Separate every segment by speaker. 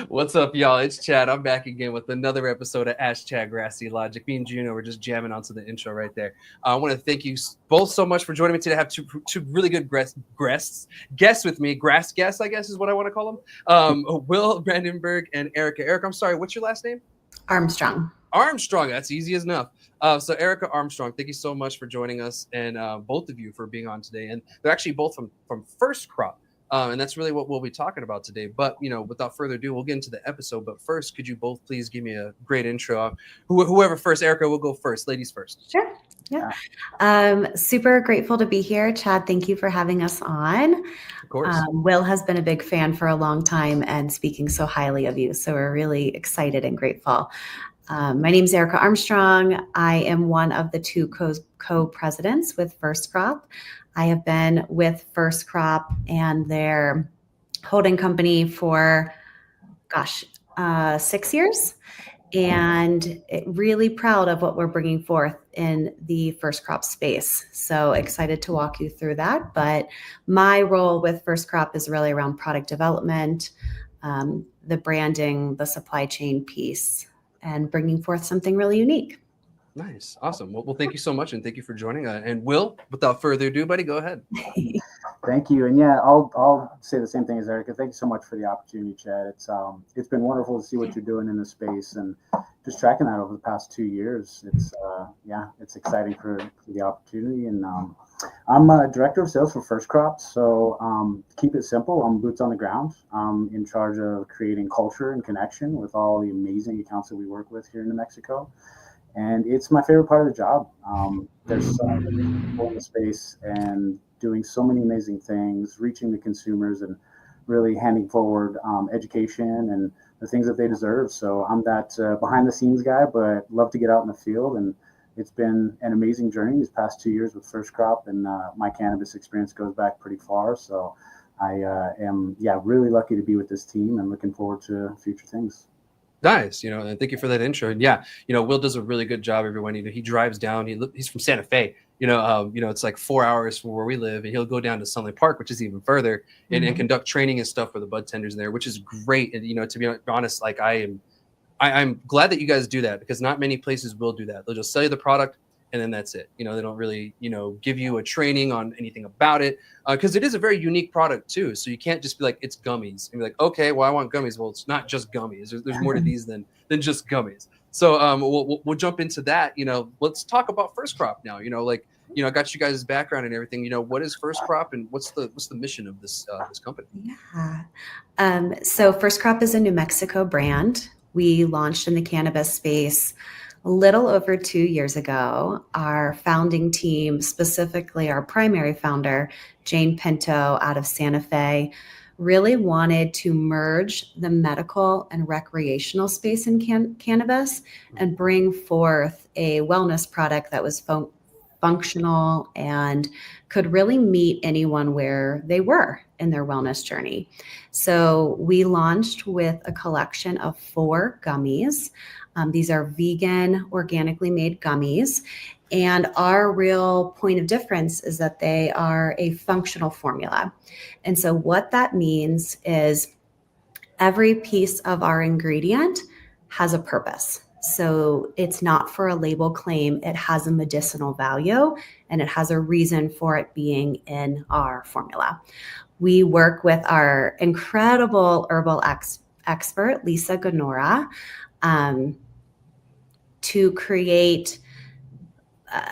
Speaker 1: What's up, y'all? It's Chad. I'm back again with another episode of Ask Chad Grassy Logic. Me and Juno were just jamming onto the intro right there. I want to thank you both so much for joining me today. I have two really good guests with me. Grass guests, I guess, is what I want to call them. Will Brandenburg and Erica. Erica, I'm sorry. What's your last name?
Speaker 2: Armstrong.
Speaker 1: Armstrong. That's easy as enough. So Erica Armstrong, thank you so much for joining us, and both of you for being on today. And they're actually both from First Crop. And that's really what we'll be talking about today. But, without further ado, we'll get into the episode. But first, could you both please give me a great intro? Whoever first. Erica will go first. Ladies first.
Speaker 2: Sure. Yeah. Super grateful to be here. Chad, thank you for having us on.
Speaker 1: Of course.
Speaker 2: Will has been a big fan for a long time and speaking so highly of you. So we're really excited and grateful. My name is Erica Armstrong. I am one of the two co-presidents with First Crop. I have been with First Crop and their holding company for, 6 years, and really proud of what we're bringing forth in the First Crop space. So excited to walk you through that. But my role with First Crop is really around product development, the branding, the supply chain piece, and bringing forth something really unique.
Speaker 1: Nice. Awesome. Well, thank you so much. And thank you for joining. And Will, without further ado, buddy, go ahead.
Speaker 3: Thank you. And yeah, I'll say the same thing as Erica. Thank you so much for the opportunity, Chad. It's been wonderful to see what you're doing in the space and just tracking that over the past 2 years. It's exciting for the opportunity. And I'm a director of sales for First Crop. So keep it simple. I'm boots on the ground. I'm in charge of creating culture and connection with all the amazing accounts that we work with here in New Mexico. And it's my favorite part of the job. There's so many people in the space and doing so many amazing things, reaching the consumers and really handing forward education and the things that they deserve. So I'm that behind the scenes guy, but love to get out in the field. And it's been an amazing journey these past 2 years with First Crop. And my cannabis experience goes back pretty far. So I am really lucky to be with this team and looking forward to future things.
Speaker 1: Nice, and thank you for that intro. And Will does a really good job. Everyone, he drives down. He's from Santa Fe. It's like 4 hours from where we live, and he'll go down to Sunlight Park, which is even further, and conduct training and stuff for the bud tenders there, which is great. And to be honest, like I'm glad that you guys do that, because not many places will do that. They'll just sell you the product, and then that's it. They don't really, give you a training on anything about it, because it is a very unique product too. So you can't just be like, it's gummies and be like, okay, well, I want gummies. Well, it's not just gummies. There's more to these than just gummies. So we'll jump into that. Let's talk about First Crop now. I got you guys' background and everything. What is First Crop, and what's the mission of this company?
Speaker 2: Yeah. So First Crop is a New Mexico brand. We launched in the cannabis space a little over 2 years ago. Our founding team, specifically our primary founder, Jane Pinto out of Santa Fe, really wanted to merge the medical and recreational space in cannabis and bring forth a wellness product that was functional and could really meet anyone where they were in their wellness journey. So we launched with a collection of 4 gummies. These are vegan, organically made gummies. And our real point of difference is that they are a functional formula. And so what that means is every piece of our ingredient has a purpose. So it's not for a label claim. It has a medicinal value, and it has a reason for it being in our formula. We work with our incredible herbal expert, Lisa Gonora, to create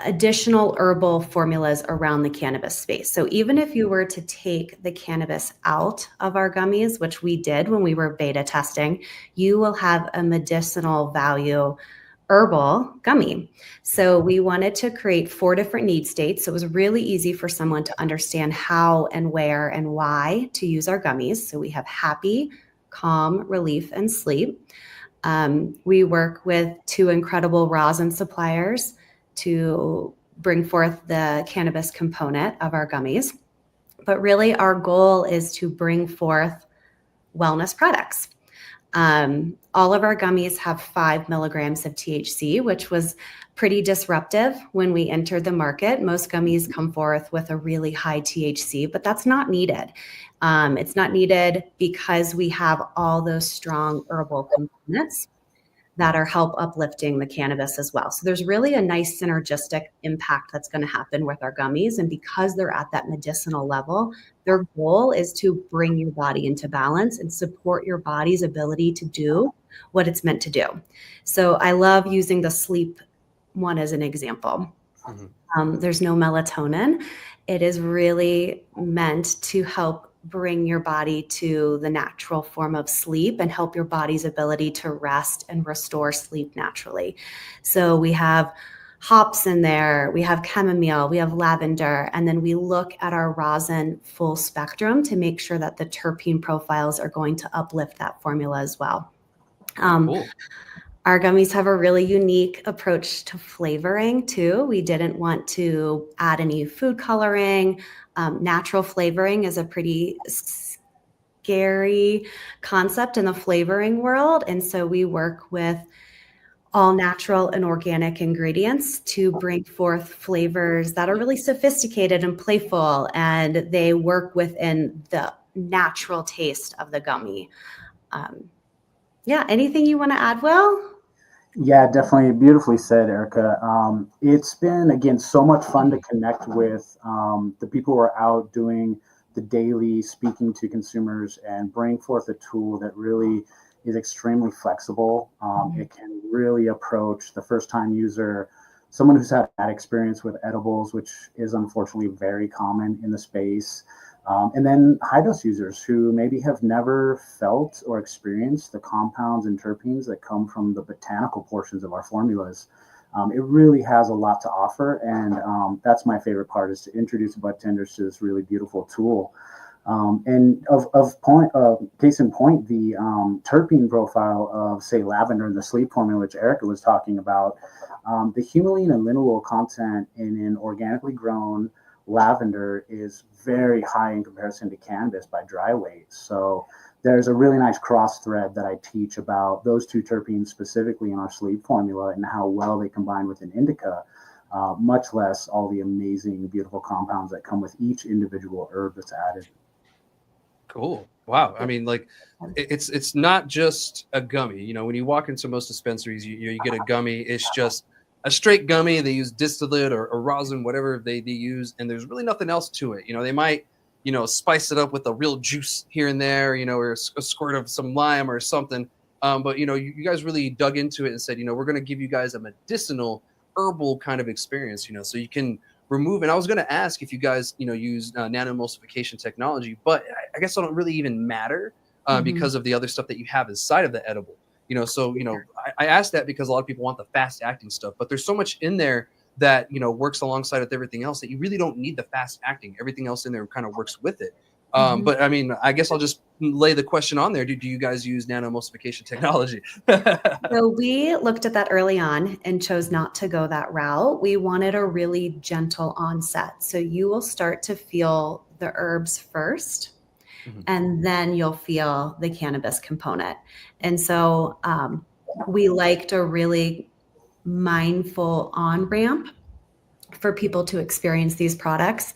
Speaker 2: additional herbal formulas around the cannabis space. So even if you were to take the cannabis out of our gummies, which we did when we were beta testing, you will have a medicinal value herbal gummy. So we wanted to create 4 different need states. So it was really easy for someone to understand how and where and why to use our gummies. So we have happy, calm, relief, and sleep. We work with 2 incredible rosin suppliers to bring forth the cannabis component of our gummies. But really our goal is to bring forth wellness products. All of our gummies have 5 milligrams of THC, which was pretty disruptive when we entered the market. Most gummies come forth with a really high THC, but that's not needed. It's not needed because we have all those strong herbal components that are help uplifting the cannabis as well. So there's really a nice synergistic impact that's going to happen with our gummies. And because they're at that medicinal level, their goal is to bring your body into balance and support your body's ability to do what it's meant to do. So I love using the sleep one as an example. There's no melatonin. It is really meant to help bring your body to the natural form of sleep and help your body's ability to rest and restore sleep naturally. So we have hops in there, we have chamomile, we have lavender, and then we look at our rosin full spectrum to make sure that the terpene profiles are going to uplift that formula as well.
Speaker 1: Cool.
Speaker 2: Our gummies have a really unique approach to flavoring too. We didn't want to add any food coloring. Natural flavoring is a pretty scary concept in the flavoring world. And so we work with all natural and organic ingredients to bring forth flavors that are really sophisticated and playful, and they work within the natural taste of the gummy. Yeah, anything you want to add, Will?
Speaker 3: Yeah, definitely. Beautifully said, Erica. It's been, again, so much fun to connect with the people who are out doing the daily speaking to consumers and bring forth a tool that really is extremely flexible. It can really approach the first-time user, someone who's had bad experience with edibles, which is unfortunately very common in the space. And then high dose users who maybe have never felt or experienced the compounds and terpenes that come from the botanical portions of our formulas. It really has a lot to offer. And that's my favorite part, is to introduce bud tenders to this really beautiful tool. And case in point, the terpene profile of, say, lavender in the sleep formula, which Erica was talking about, the humulene and linalool content in an organically grown lavender is very high in comparison to cannabis by dry weight. So there's a really nice cross thread that I teach about those two terpenes specifically in our sleep formula and how well they combine with an indica, much less all the amazing, beautiful compounds that come with each individual herb that's added.
Speaker 1: Cool. Wow. I mean, like, it's not just a gummy. You know, when you walk into most dispensaries, you get a gummy. It's just a straight gummy. They use distillate or rosin, whatever they use, and there's really nothing else to it. You know, they might, spice it up with a real juice here and there, or a squirt of some lime or something. But you guys really dug into it and said, we're going to give you guys a medicinal herbal kind of experience, so you can remove. And I was going to ask if you guys, use nanoemulsification technology, but I guess it don't really even matter because of the other stuff that you have inside of the edible. I asked that because a lot of people want the fast acting stuff, but there's so much in there that, works alongside with everything else that you really don't need the fast acting. Everything else in there kind of works with it. But I mean, I guess I'll just lay the question on there. Do you guys use nanoemulsification technology?
Speaker 2: So we looked at that early on and chose not to go that route. We wanted a really gentle onset. So you will start to feel the herbs first, and then you'll feel the cannabis component. And so we liked a really mindful on-ramp for people to experience these products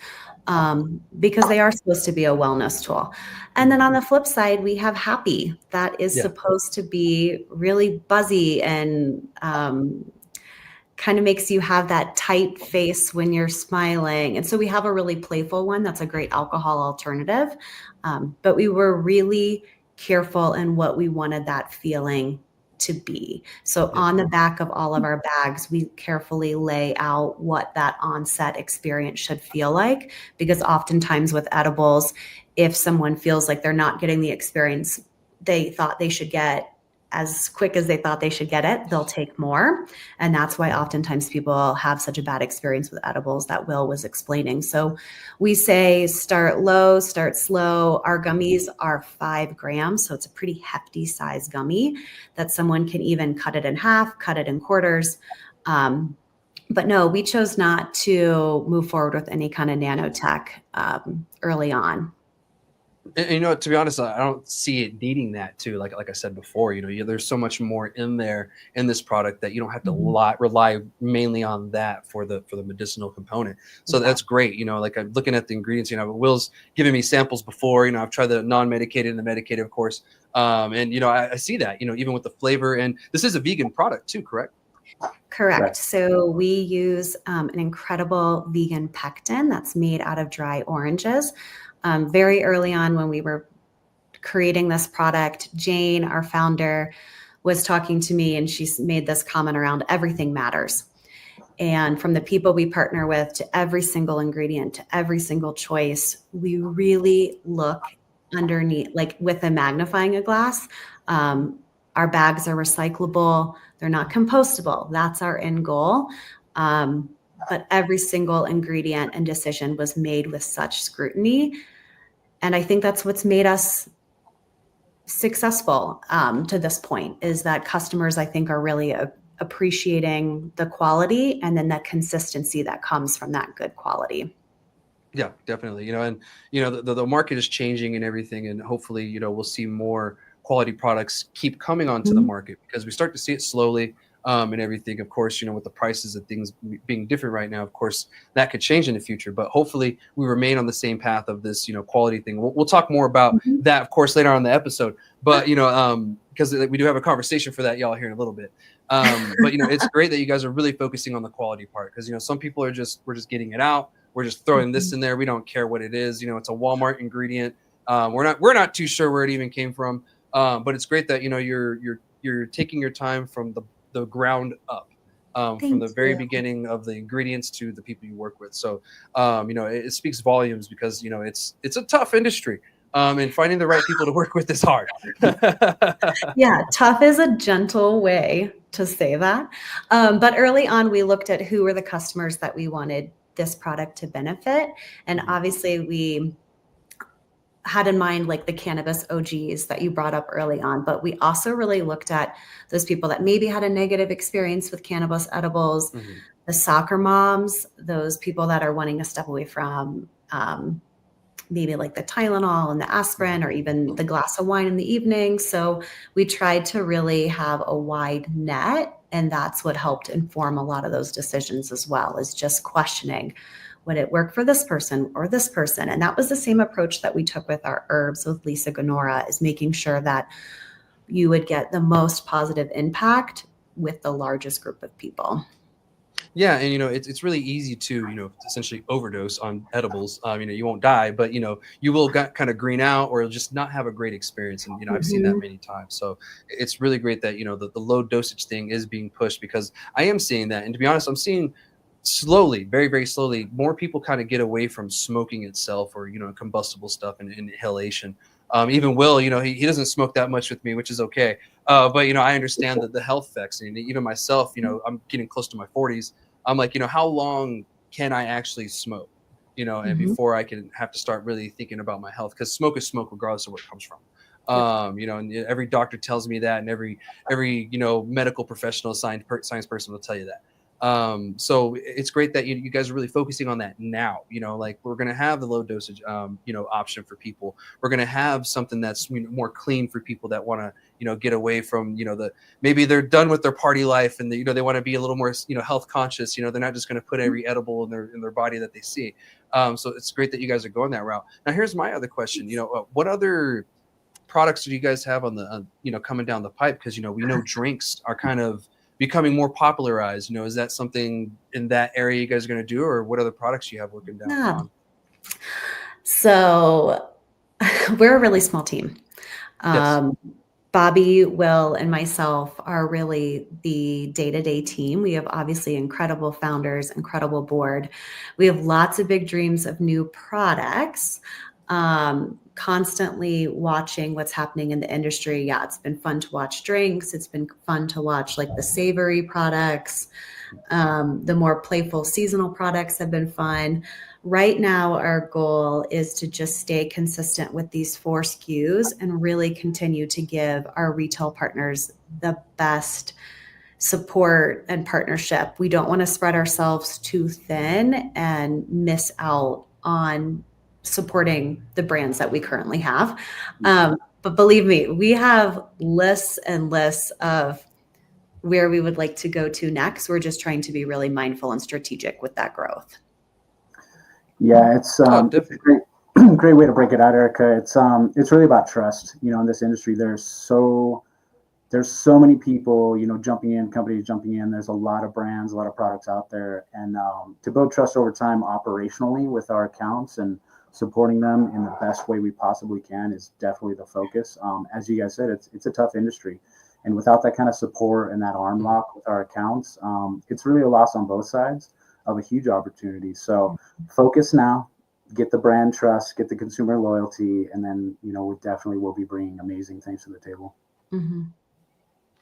Speaker 2: because they are supposed to be a wellness tool. And then on the flip side, we have Happy that is supposed to be really buzzy and kind of makes you have that tight face when you're smiling. And so we have a really playful one that's a great alcohol alternative. But we were really careful in what we wanted that feeling to be. So on the back of all of our bags, we carefully lay out what that onset experience should feel like, because oftentimes with edibles, if someone feels like they're not getting the experience they thought they should get as quick as they thought they should get it, they'll take more. And that's why oftentimes people have such a bad experience with edibles that Will was explaining. So we say start low, start slow. Our gummies are 5 grams. So it's a pretty hefty size gummy that someone can even cut it in half, cut it in quarters. But no, we chose not to move forward with any kind of nanotech early on.
Speaker 1: And, to be honest, I don't see it needing that too. Like I said before, there's so much more in there in this product that you don't have to
Speaker 2: Mhm.
Speaker 1: rely mainly on that for the medicinal component. So that's
Speaker 2: Exactly.
Speaker 1: great. Like I'm looking at the ingredients. Will's giving me samples before. I've tried the non-medicated and the medicated, of course. And I see that. Even with the flavor, and this is a vegan product too, correct?
Speaker 2: Correct.
Speaker 3: Correct.
Speaker 2: So we use an incredible vegan pectin that's made out of dry oranges. Very early on when we were creating this product, Jane, our founder, was talking to me and she made this comment around everything matters. And from the people we partner with to every single ingredient to every single choice, we really look underneath, like with a magnifying glass. Our bags are recyclable, they're not compostable. That's our end goal. But every single ingredient and decision was made with such scrutiny. And I think that's what's made us successful to this point, is that customers, I think, are really appreciating the quality and then that consistency that comes from that good quality.
Speaker 1: Yeah, definitely. And the market is changing and everything, and hopefully, we'll see more quality products keep coming onto the
Speaker 2: Mhm.
Speaker 1: market because we start to see it slowly, and everything. Of course, with the prices of things being different right now, of course, that could change in the future. But hopefully, we remain on the same path of this, quality thing. We'll talk more about
Speaker 2: Mhm.
Speaker 1: that, of course, later on in the episode. But because we do have a conversation for that, y'all, here in a little bit. But it's great that you guys are really focusing on the quality part because some people we're just getting it out, we're just throwing this
Speaker 2: Mhm.
Speaker 1: in there. We don't care what it is. It's a Walmart ingredient. We're not too sure where it even came from. But it's great that you're taking your time from the ground up, from
Speaker 2: Thank
Speaker 1: the very
Speaker 2: you.
Speaker 1: beginning of the ingredients to the people you work with. So it speaks volumes because it's a tough industry. And finding the right people to work with is hard.
Speaker 2: Yeah, tough is a gentle way to say that. But early on, we looked at who were the customers that we wanted this product to benefit. And
Speaker 1: Mhm.
Speaker 2: obviously, we had in mind like the cannabis OGs that you brought up early on, but we also really looked at those people that maybe had a negative experience with cannabis edibles,
Speaker 1: Mhm.
Speaker 2: the soccer moms, those people that are wanting to step away from maybe like the Tylenol and the
Speaker 1: Mhm.
Speaker 2: aspirin or even the glass of wine in the evening. So we tried to really have a wide net. And that's what helped inform a lot of those decisions as well, is just questioning, would it work for this person or this person? And that was the same approach that we took with our herbs with Lisa Gonora, is making sure that you would get the most positive impact with the largest group of people.
Speaker 1: Yeah, and it's really easy to essentially overdose on edibles. You won't die, but you will kind of green out or just not have a great experience. And I've seen that
Speaker 2: Mhm.
Speaker 1: many times. So it's really great that the low dosage thing is being pushed because I am seeing that. And to be honest, I'm seeing slowly, very very slowly, more people kind of get away from smoking itself or combustible stuff and inhalation. Even Will, he doesn't smoke that much with me, which is okay. But I understand that the health effects, and even myself, I'm getting close to my 40s. I'm like, how long can I actually smoke? And
Speaker 2: Mhm.
Speaker 1: before I can have to start really thinking about my health, because smoke is smoke regardless of where it comes from.
Speaker 2: Yep.
Speaker 1: And every doctor tells me that, and every medical professional, science person will tell you that. So it's great that you guys are really focusing on that now. Like we're gonna have the low dosage, option for people. We're gonna have something that's more clean for people that want to, get away from, the maybe they're done with their party life and they want to be a little more health conscious. They're not just going to put every edible in their body that they see. So it's great that you guys are going that route. Now here's my other question. What other products do you guys have on the coming down the pipe, because we know drinks are kind of becoming more popularized. Is that something in that area you guys are going to do, or what other products you have looking down
Speaker 2: Yeah.
Speaker 1: on?
Speaker 2: So we're a really small team.
Speaker 1: Yes.
Speaker 2: Um, Bobby, Will, and myself are really the day-to-day team. We have obviously incredible founders, incredible board. We have lots of big dreams of new products. Constantly watching what's happening in the industry. Yeah, it's been fun to watch drinks. It's been fun to watch like the savory products. The more playful seasonal products have been fun. Right now, our goal is to just stay consistent with these 4 SKUs and really continue to give our retail partners the best support and partnership. We don't want to spread ourselves too thin and miss out on supporting the brands that we currently have. But believe me, we have lists and lists of where we would like to go to next. We're just trying to be really mindful and strategic with that growth.
Speaker 3: Yeah, it's a great, great way to break it out, Erica. It's really about trust. In this industry, there's so many people, jumping in, companies jumping in. There's a lot of brands, a lot of products out there, and to build trust over time operationally with our accounts and supporting them in the best way we possibly can is definitely the focus. As you guys said, it's a tough industry, and without that kind of support and that arm lock with our accounts, it's really a loss on both sides of a huge opportunity. So focus now, get the brand trust, get the consumer loyalty, and then we definitely will be bringing amazing things to the table.
Speaker 2: Mm-hmm.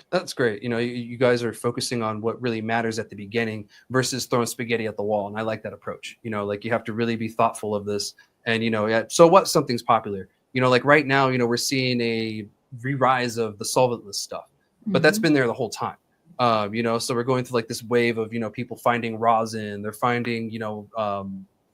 Speaker 1: That's great. You guys are focusing on what really matters at the beginning versus throwing spaghetti at the wall. And I like that approach. Like you have to really be thoughtful of this. And, so what something's popular, like right now, we're seeing a re-rise of the solventless stuff, but that's been there the whole time. So we're going through like this wave of, people finding rosin, they're finding,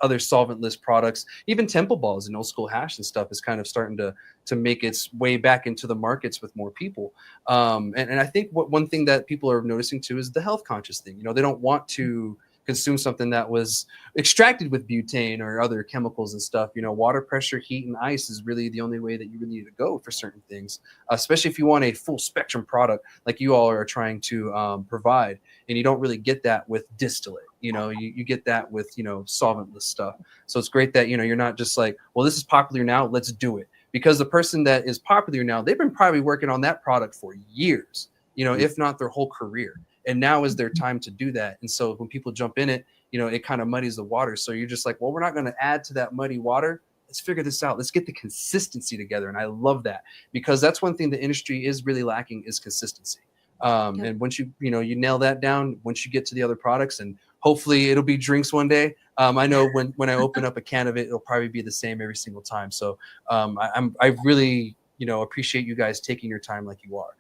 Speaker 1: other solventless products, even temple balls and old school hash and stuff is kind of starting to make its way back into the markets with more people. And I think one thing that people are noticing too is the health conscious thing. They don't want to consume something that was extracted with butane or other chemicals and stuff. Water pressure, heat, and ice is really the only way that you really need to go for certain things, especially if you want a full spectrum product like you all are trying to provide. And you don't really get that with distillate. You get that with, solventless stuff. So it's great that, you're not just like, well, this is popular now, let's do it. Because the person that is popular now, they've been probably working on that product for years, if not their whole career. And now is their time to do that. And so when people jump in it, it kind of muddies the water. So you're just like, well, we're not going to add to that muddy water. Let's figure this out. Let's get the consistency together. And I love that because that's one thing the industry is really lacking is consistency. And once you nail that down, once you get to the other products, and hopefully it'll be drinks one day. I know when I open up a can of it, it'll probably be the same every single time. So I really, appreciate you guys taking your time like you are.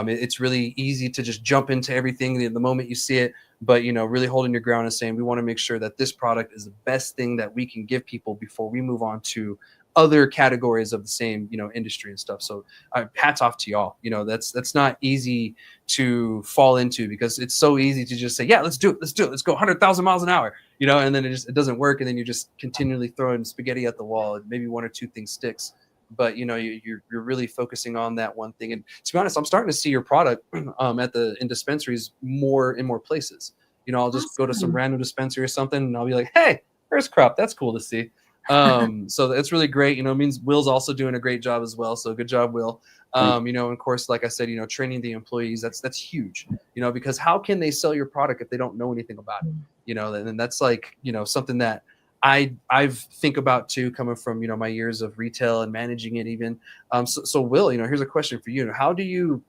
Speaker 1: It's really easy to just jump into everything the moment you see it, but really holding your ground and saying we want to make sure that this product is the best thing that we can give people before we move on to other categories of the same industry and stuff. So hats off to y'all. That's not easy to fall into because it's so easy to just say, yeah, let's do it, let's go 100,000 miles an hour, and then it doesn't work, and then you're just continually throwing spaghetti at the wall, and maybe one or two things sticks. But you're really focusing on that one thing. And to be honest, I'm starting to see your product in dispensaries in more places. I'll just go to some random dispensary or something, and I'll be like, hey, first crop, that's cool to see. So it's really great. It means Will's also doing a great job as well. So good job, Will. And of course, like I said, training the employees, that's huge, because how can they sell your product if they don't know anything about it? And that's like, something that I think about too, coming from, my years of retail and managing it even. So Will, here's a question for you. How do you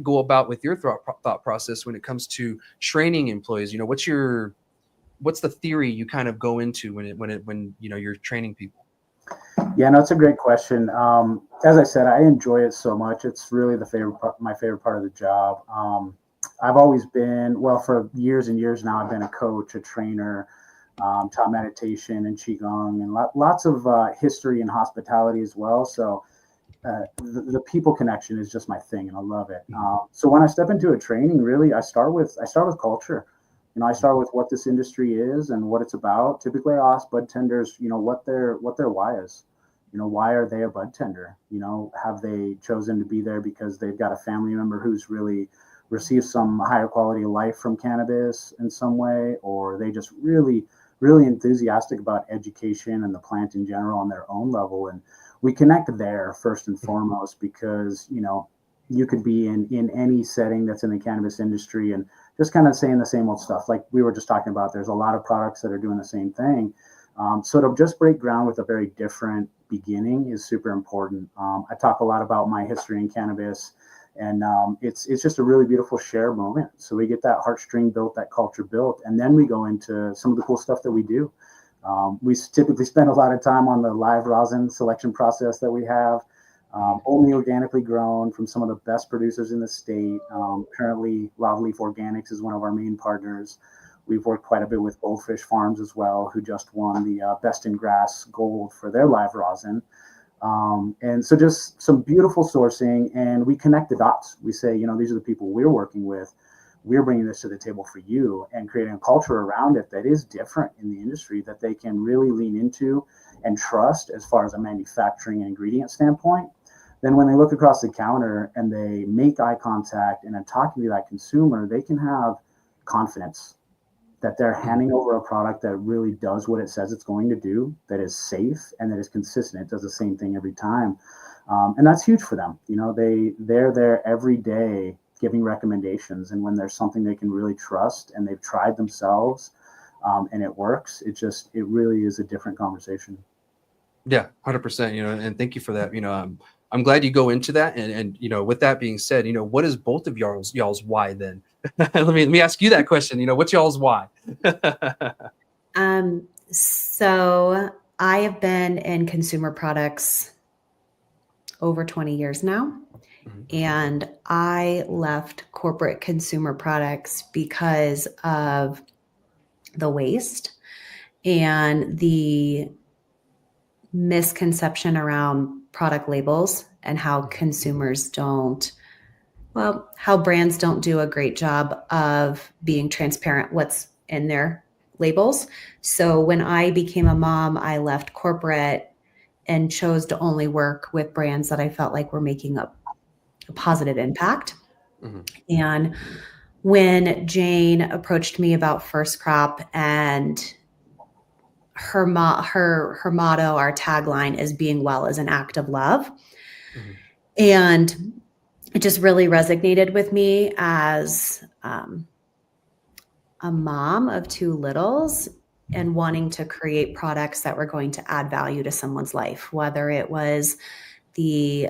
Speaker 1: go about with your thought process when it comes to training employees? What's the theory you kind of go into when you're training people?
Speaker 3: Yeah, no, it's a great question. As I said, I enjoy it so much. It's really my favorite part of the job. I've always been, for years and years now, I've been a coach, a trainer, taught meditation and Qigong, and lots of history and hospitality as well. So the people connection is just my thing, and I love it. So when I step into a training, really, I start with culture. I start with what this industry is and what it's about. Typically, I ask bud tenders, what their why is. Why are they a bud tender? Have they chosen to be there because they've got a family member who's really received some higher quality of life from cannabis in some way, or are they just really, really enthusiastic about education and the plant in general on their own level? And we connect there first and foremost because, you could be in any setting that's in the cannabis industry and just kind of saying the same old stuff. Like we were just talking about, there's a lot of products that are doing the same thing. So to just break ground with a very different beginning is super important. I talk a lot about my history in cannabis, and it's just a really beautiful share moment. So we get that heartstring built, that culture built, and then we go into some of the cool stuff that we do. We typically spend a lot of time on the live rosin selection process that we have. Only organically grown from some of the best producers in the state. Currently, Live Leaf Organics is one of our main partners. We've worked quite a bit with Goldfish Farms as well, who just won the Best in Grass Gold for their live rosin. And so just some beautiful sourcing, and we connect the dots. We say, these are the people we're working with. We're bringing this to the table for you, and creating a culture around it that is different in the industry, that they can really lean into and trust as far as a manufacturing and ingredient standpoint. Then when they look across the counter and they make eye contact and are talking to that consumer, they can have confidence that they're handing over a product that really does what it says it's going to do, that is safe and that is consistent. It does the same thing every time. And that's huge for them. They're there every day giving recommendations. And when there's something they can really trust and they've tried themselves and it works, it really is a different conversation.
Speaker 1: Yeah, 100%, and thank you for that. I'm glad you go into that. And with that being said, what is both of y'all's why then? let me ask you that question. What's y'all's why?
Speaker 2: So I have been in consumer products over 20 years now. And I left corporate consumer products because of the waste and the misconception around product labels and how how brands don't do a great job of being transparent what's in their labels. So when I became a mom, I left corporate and chose to only work with brands that I felt like were making a positive impact. And when Jane approached me about First Crop, and her motto, our tagline is being well is an act of love. And it just really resonated with me as a mom of two littles and wanting to create products that were going to add value to someone's life, whether it was the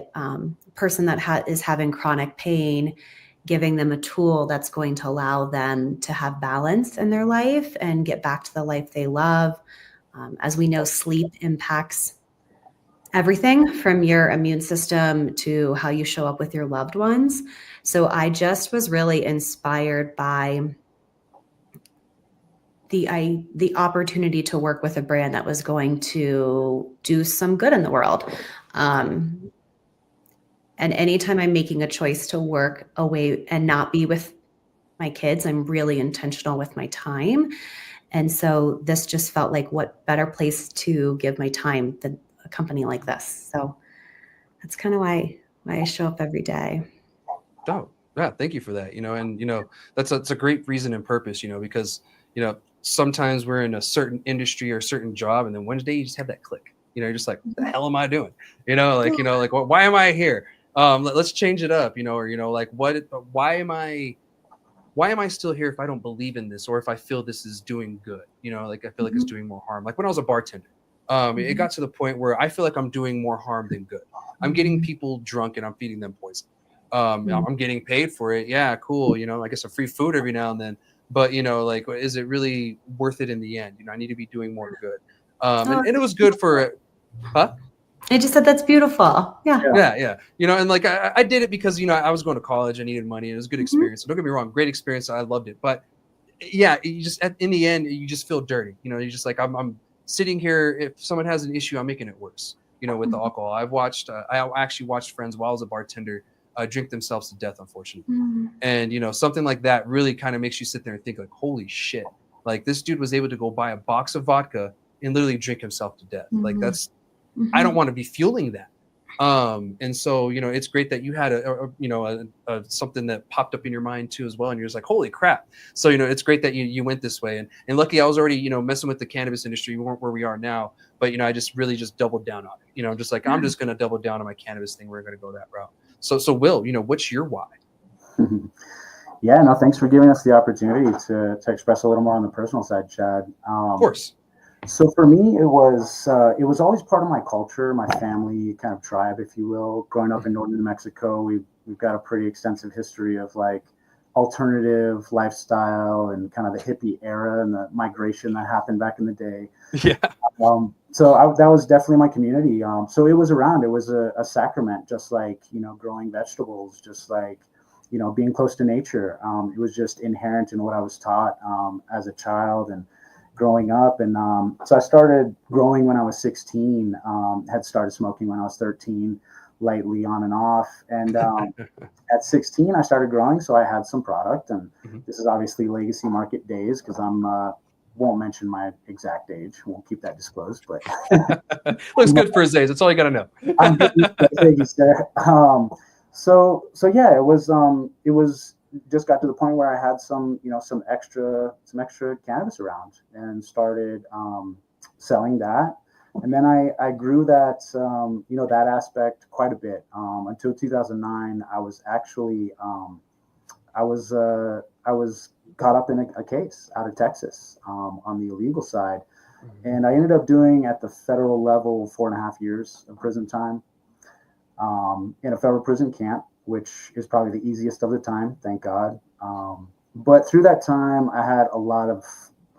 Speaker 2: person that is having chronic pain, giving them a tool that's going to allow them to have balance in their life and get back to the life they love. As we know, sleep impacts everything from your immune system to how you show up with your loved ones. So I just was really inspired by the opportunity to work with a brand that was going to do some good in the world. And anytime I'm making a choice to work away and not be with my kids, I'm really intentional with my time. And so this just felt like what better place to give my time than a company like this. So that's kind of why I show up every day.
Speaker 1: Oh, yeah. Thank you for that. And that's a great reason and purpose, because, sometimes we're in a certain industry or a certain job, and then one day you just have that click, you're just like, what the hell am I doing? Why am I here? Let's change it up, why am I still here if I don't believe in this, or if I feel this is doing good? I feel like it's doing more harm. Like when I was a bartender, it got to the point where I feel like I'm doing more harm than good. I'm getting people drunk and I'm feeding them poison. I'm getting paid for it. Yeah, cool. I guess some free food every now and then. But is it really worth it in the end? I need to be doing more good. And it was good for, huh?
Speaker 2: I just said that's beautiful. Yeah.
Speaker 1: And I did it because I was going to college. I needed money. It was a good experience. So don't get me wrong, great experience. I loved it. But yeah, you just in the end, you just feel dirty. You're just like, I'm sitting here. If someone has an issue, I'm making it worse. With the alcohol, I actually watched friends while I was a bartender drink themselves to death, unfortunately. And something like that really kind of makes you sit there and think like, holy shit, like this dude was able to go buy a box of vodka and literally drink himself to death. Like that's, I don't want to be fueling that. And so, it's great that you had a something that popped up in your mind too as well. And you're just like, holy crap. So, it's great that you went this way. And lucky I was already, messing with the cannabis industry. We weren't where we are now, but, I just really just doubled down on it. I'm just like, I'm just going to double down on my cannabis thing. We're going to go that route. So Will, what's your why?
Speaker 3: Yeah, no, thanks for giving us the opportunity to express a little more on the personal side, Chad.
Speaker 1: Of course.
Speaker 3: So for me, it was always part of my culture, my family kind of tribe, if you will. Growing up in northern New Mexico, we've got a pretty extensive history of like alternative lifestyle and kind of the hippie era and the migration that happened back in the day.
Speaker 1: Yeah.
Speaker 3: So that was definitely my community. So it was around. It was a sacrament, just like growing vegetables, just like being close to nature. It was just inherent in what I was taught as a child and growing up. And so I started growing when I was 16, had started smoking when I was 13, lightly on and off. And at 16, I started growing, so I had some product. And this is obviously legacy market days, because won't mention my exact age. Won't keep that disclosed, but
Speaker 1: looks good for his age. That's all you got to know.
Speaker 3: I'm good. Thank you, sir. So yeah, it was just got to the point where I had some extra cannabis around, and started selling that. And then I grew that that aspect quite a bit until 2009. I was actually I was caught up in a case out of Texas on the illegal side. And I ended up doing at the federal level 4.5 years of prison time in a federal prison camp, which is probably the easiest of the time, thank God. But through that time, I had a lot of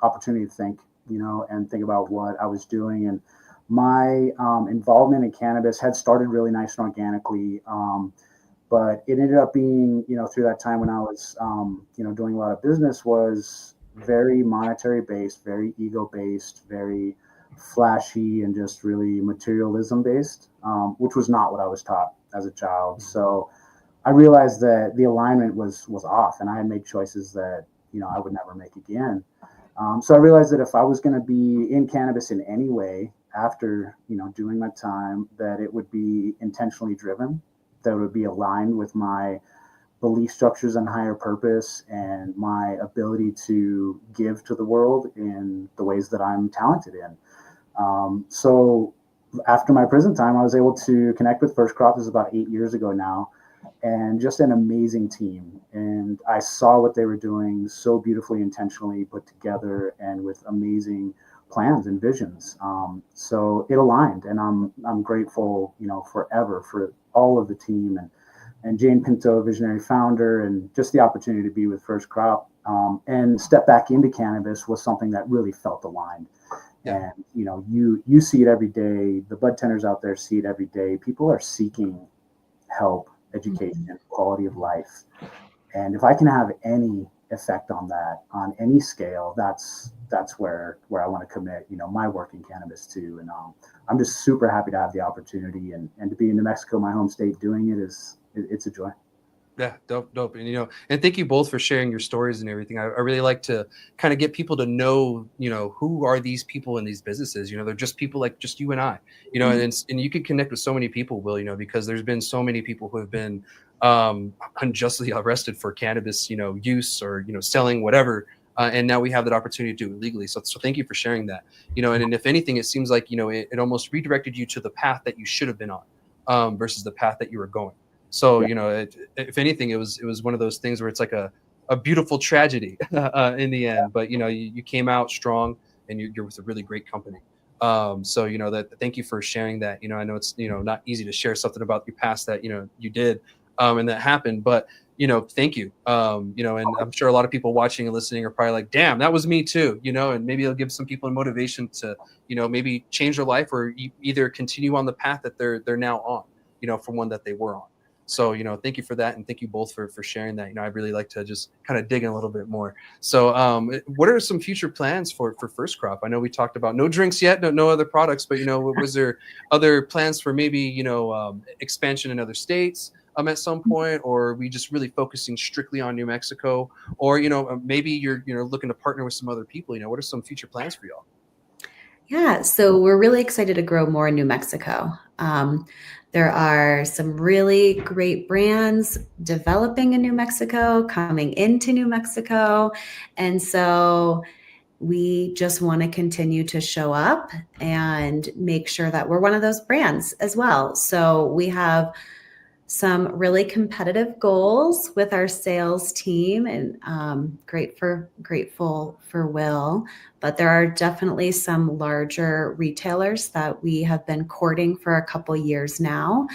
Speaker 3: opportunity to think, and think about what I was doing. And my involvement in cannabis had started really nice and organically. But it ended up being, through that time when I was, doing a lot of business, was very monetary based, very ego based, very flashy, and just really materialism based, which was not what I was taught as a child. So I realized that the alignment was off, and I had made choices that, I would never make again. So I realized that if I was going to be in cannabis in any way after, doing my time, that it would be intentionally driven, that would be aligned with my belief structures and higher purpose, and my ability to give to the world in the ways that I'm talented in. So after my prison time, I was able to connect with First Crop. This is about 8 years ago now, and just an amazing team. And I saw what they were doing, so beautifully, intentionally put together, and with amazing plans and visions. So it aligned, and I'm grateful, forever for all of the team, and Jane Pinto, visionary founder, and just the opportunity to be with First Crop and step back into cannabis was something that really felt aligned. Yeah. And you see it every day. The bud tenders out there see it every day. People are seeking help, education, quality of life. And if I can have any effect on that on any scale, that's where I want to commit, my work in cannabis to. And I'm just super happy to have the opportunity, and to be in New Mexico, my home state, doing it it's a joy.
Speaker 1: Yeah, dope. And, and thank you both for sharing your stories and everything. I really like to kind of get people to know, who are these people in these businesses? They're just people like just you and I, and you can connect with so many people, Will, because there's been so many people who have been unjustly arrested for cannabis, use or, selling, whatever. And now we have that opportunity to do it legally. So thank you for sharing that, and if anything, it seems like, it almost redirected you to the path that you should have been on versus the path that you were going. So, if anything, it was one of those things where it's like a beautiful tragedy in the end. But, you came out strong, and you're with a really great company. So, thank you for sharing that. I know it's, not easy to share something about your past that, you did and that happened. But, thank you. And I'm sure a lot of people watching and listening are probably like, damn, that was me too, and maybe it'll give some people a motivation to, maybe change their life or either continue on the path that they're now on, from one that they were on. So, thank you for that. And thank you both for sharing that. I'd really like to just kind of dig in a little bit more. So what are some future plans for First Crop? I know we talked about no drinks yet, no other products, but, was there other plans for maybe, expansion in other states at some point, or are we just really focusing strictly on New Mexico, or, maybe you're, looking to partner with some other people, what are some future plans for y'all?
Speaker 2: Yeah, so we're really excited to grow more in New Mexico. There are some really great brands developing in New Mexico, coming into New Mexico. And so we just want to continue to show up and make sure that we're one of those brands as well. So we have some really competitive goals with our sales team, and grateful for Will. But there are definitely some larger retailers that we have been courting for a couple years now.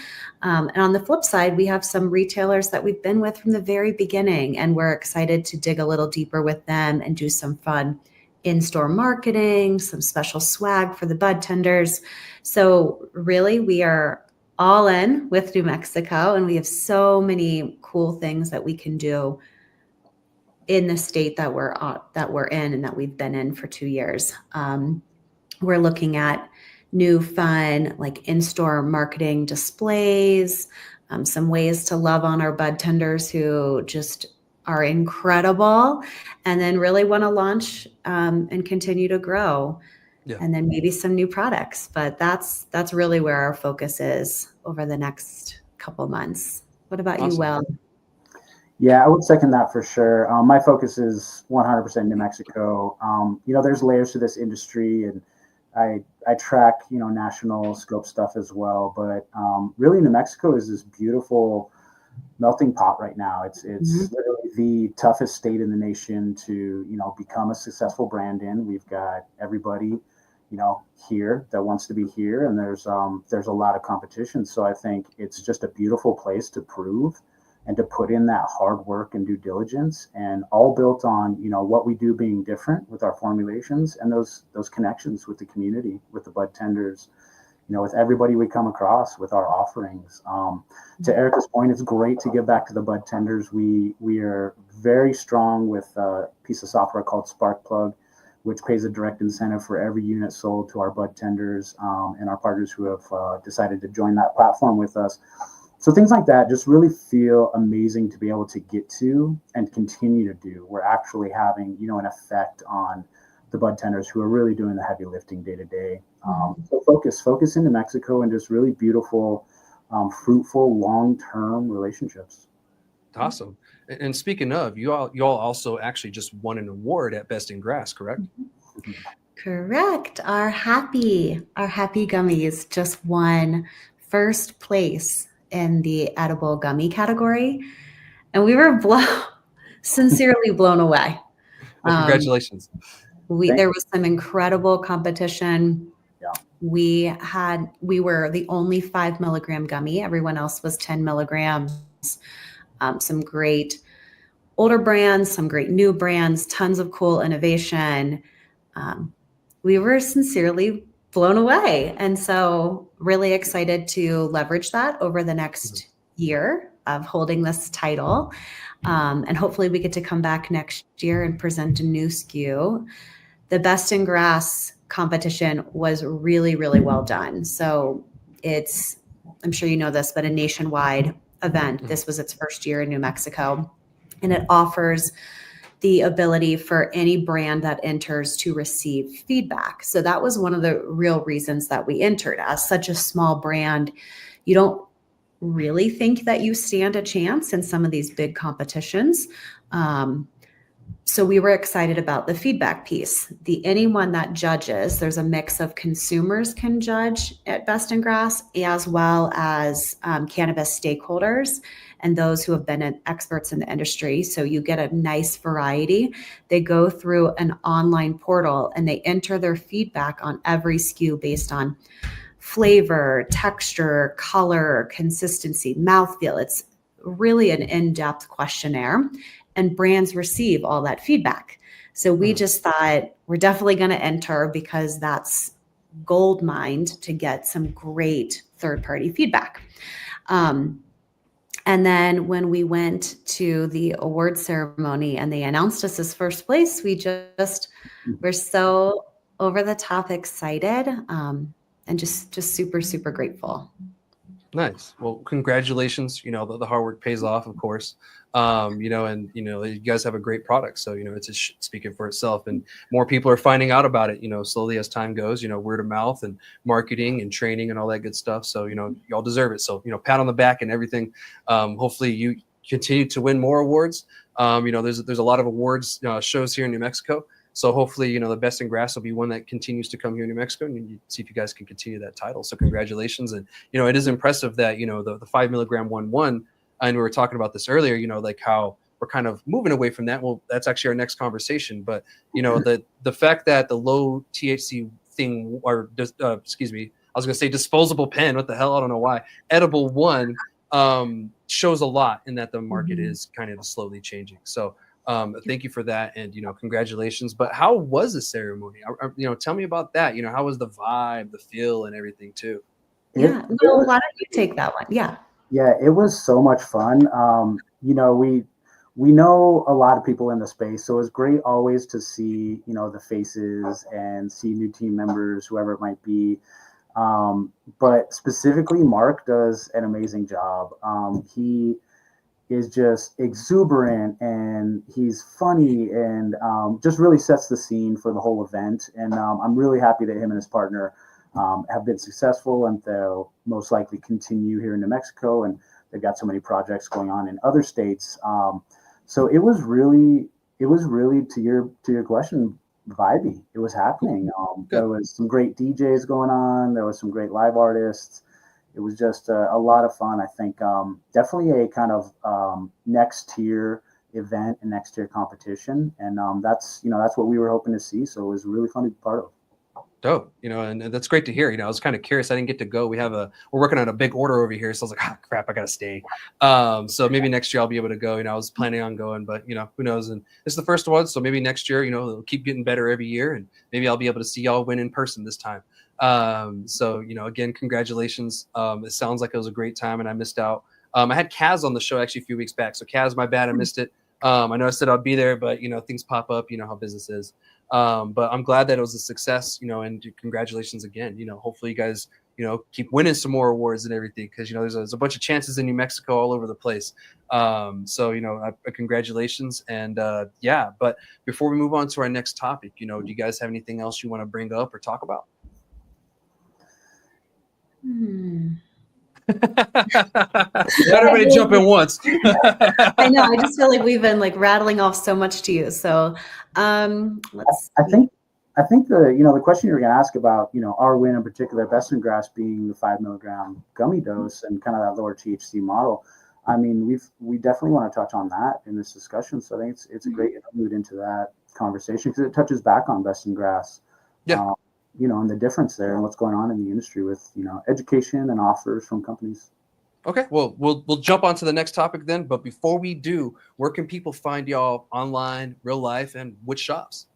Speaker 2: And on the flip side, we have some retailers that we've been with from the very beginning, and we're excited to dig a little deeper with them and do some fun in-store marketing, some special swag for the bud tenders. So really, we are all in with New Mexico, and we have so many cool things that we can do in the state that we're in and that we've been in for 2 years. We're looking at new fun, like in-store marketing displays, some ways to love on our bud tenders who just are incredible, and then really want to launch and continue to grow.
Speaker 1: Yeah.
Speaker 2: And then maybe some new products, but that's really where our focus is over the next couple months. What about you, Will?
Speaker 3: Yeah, I would second that for sure. My focus is 100% New Mexico. There's layers to this industry, and I track, national scope stuff as well. But really, New Mexico is this beautiful melting pot right now. It's literally the toughest state in the nation to, become a successful brand in. We've got everybody, here that wants to be here, and there's a lot of competition. So I think it's just a beautiful place to prove and to put in that hard work and due diligence, and all built on, what we do being different with our formulations and those connections with the community, with the bud tenders, with everybody we come across with our offerings. To Erica's point, it's great to give back to the bud tenders. We are very strong with a piece of software called Sparkplug, which pays a direct incentive for every unit sold to our bud tenders and our partners who have decided to join that platform with us. So things like that just really feel amazing to be able to get to and continue to do. We're actually having, an effect on the bud tenders who are really doing the heavy lifting day to day. So focus in New Mexico, and just really beautiful, fruitful, long-term relationships.
Speaker 1: Awesome. And speaking of, you all also actually just won an award at Best in Grass, correct?
Speaker 2: Correct. Our happy gummies just won first place in the edible gummy category, and we were sincerely blown away.
Speaker 1: Well, congratulations.
Speaker 2: There was some incredible competition.
Speaker 3: Yeah.
Speaker 2: We were the only 5 milligram gummy. Everyone else was 10 milligrams. Some great older brands, some great new brands, tons of cool innovation. We were sincerely blown away. And so really excited to leverage that over the next year of holding this title. And hopefully we get to come back next year and present a new SKU. The Best in Grass competition was really, really well done. So it's, I'm sure you know this, but a nationwide event. This was its first year in New Mexico, and it offers the ability for any brand that enters to receive feedback. So that was one of the real reasons that we entered. As such a small brand, you don't really think that you stand a chance in some of these big competitions. So we were excited about the feedback piece. Anyone that judges, there's a mix of consumers can judge at Best in Grass, as well as cannabis stakeholders and those who have been experts in the industry. So you get a nice variety. They go through an online portal and they enter their feedback on every SKU based on flavor, texture, color, consistency, mouthfeel. It's really an in-depth questionnaire, and brands receive all that feedback. So we just thought we're definitely going to enter, because that's gold mined to get some great third-party feedback. And then when we went to the award ceremony and they announced us as first place, we just were so over the top excited, and just super, super grateful.
Speaker 1: Nice. Well, congratulations. The hard work pays off, of course. And you guys have a great product. So, it's just speaking for itself, and more people are finding out about it, slowly as time goes, word of mouth and marketing and training and all that good stuff. So, y'all deserve it. So, pat on the back and everything. Hopefully you continue to win more awards. There's a lot of awards shows here in New Mexico. So hopefully, the Best in Grass will be one that continues to come here in New Mexico, and you see if you guys can continue that title. So congratulations. And, it is impressive that, the 5 milligram won. And we were talking about this earlier, like how we're kind of moving away from that. Well, that's actually our next conversation. But, the fact that the low THC thing, or excuse me, I was going to say disposable pen. What the hell? I don't know why. Edible one shows a lot in that the market is kind of slowly changing. So thank you for that. And, congratulations. But how was the ceremony? Tell me about that. How was the vibe, the feel, and everything too?
Speaker 2: Yeah. Well, why don't you take that one? Yeah.
Speaker 3: Yeah, it was so much fun. We know a lot of people in the space, so it's great always to see, the faces and see new team members, whoever it might be. But specifically, Mark does an amazing job. He is just exuberant and he's funny and just really sets the scene for the whole event. And I'm really happy that him and his partner have been successful, and they'll most likely continue here in New Mexico. And they've got so many projects going on in other states. So it was really to your question, vibey. It was happening. There was some great DJs going on. There was some great live artists. It was just a lot of fun. I think definitely a kind of next tier event and next tier competition. And that's what we were hoping to see. So it was really fun to be part of.
Speaker 1: Dope, and that's great to hear. I was kind of curious. I didn't get to go. We're working on a big order over here, so I was like, crap, I gotta stay. So maybe next year I'll be able to go. I was planning on going, but who knows? And this is the first one, so maybe next year, it'll keep getting better every year, and maybe I'll be able to see y'all win in person this time. So again, congratulations. It sounds like it was a great time, and I missed out. I had Kaz on the show actually a few weeks back. So Kaz, my bad, I missed it. I know I said I'd be there, but things pop up. How business is. But I'm glad that it was a success, and congratulations again. Hopefully you guys, keep winning some more awards and everything, because there's a bunch of chances in New Mexico all over the place. So congratulations, and yeah. But before we move on to our next topic, do you guys have anything else you want to bring up or talk about? Not everybody jump in once.
Speaker 2: I know. I just feel like we've been rattling off so much to you. So let's.
Speaker 3: I think the question you were going to ask about our win in particular, Best in Grass being the 5 milligram gummy dose and kind of that lower THC model. I mean, we definitely want to touch on that in this discussion. So I think it's a great interlude into that conversation, because it touches back on Best in Grass.
Speaker 1: Yeah.
Speaker 3: And the difference there and what's going on in the industry with, education and offers from companies.
Speaker 1: Okay, well, we'll jump on to the next topic then. But before we do, where can people find y'all online, real life, and which shops?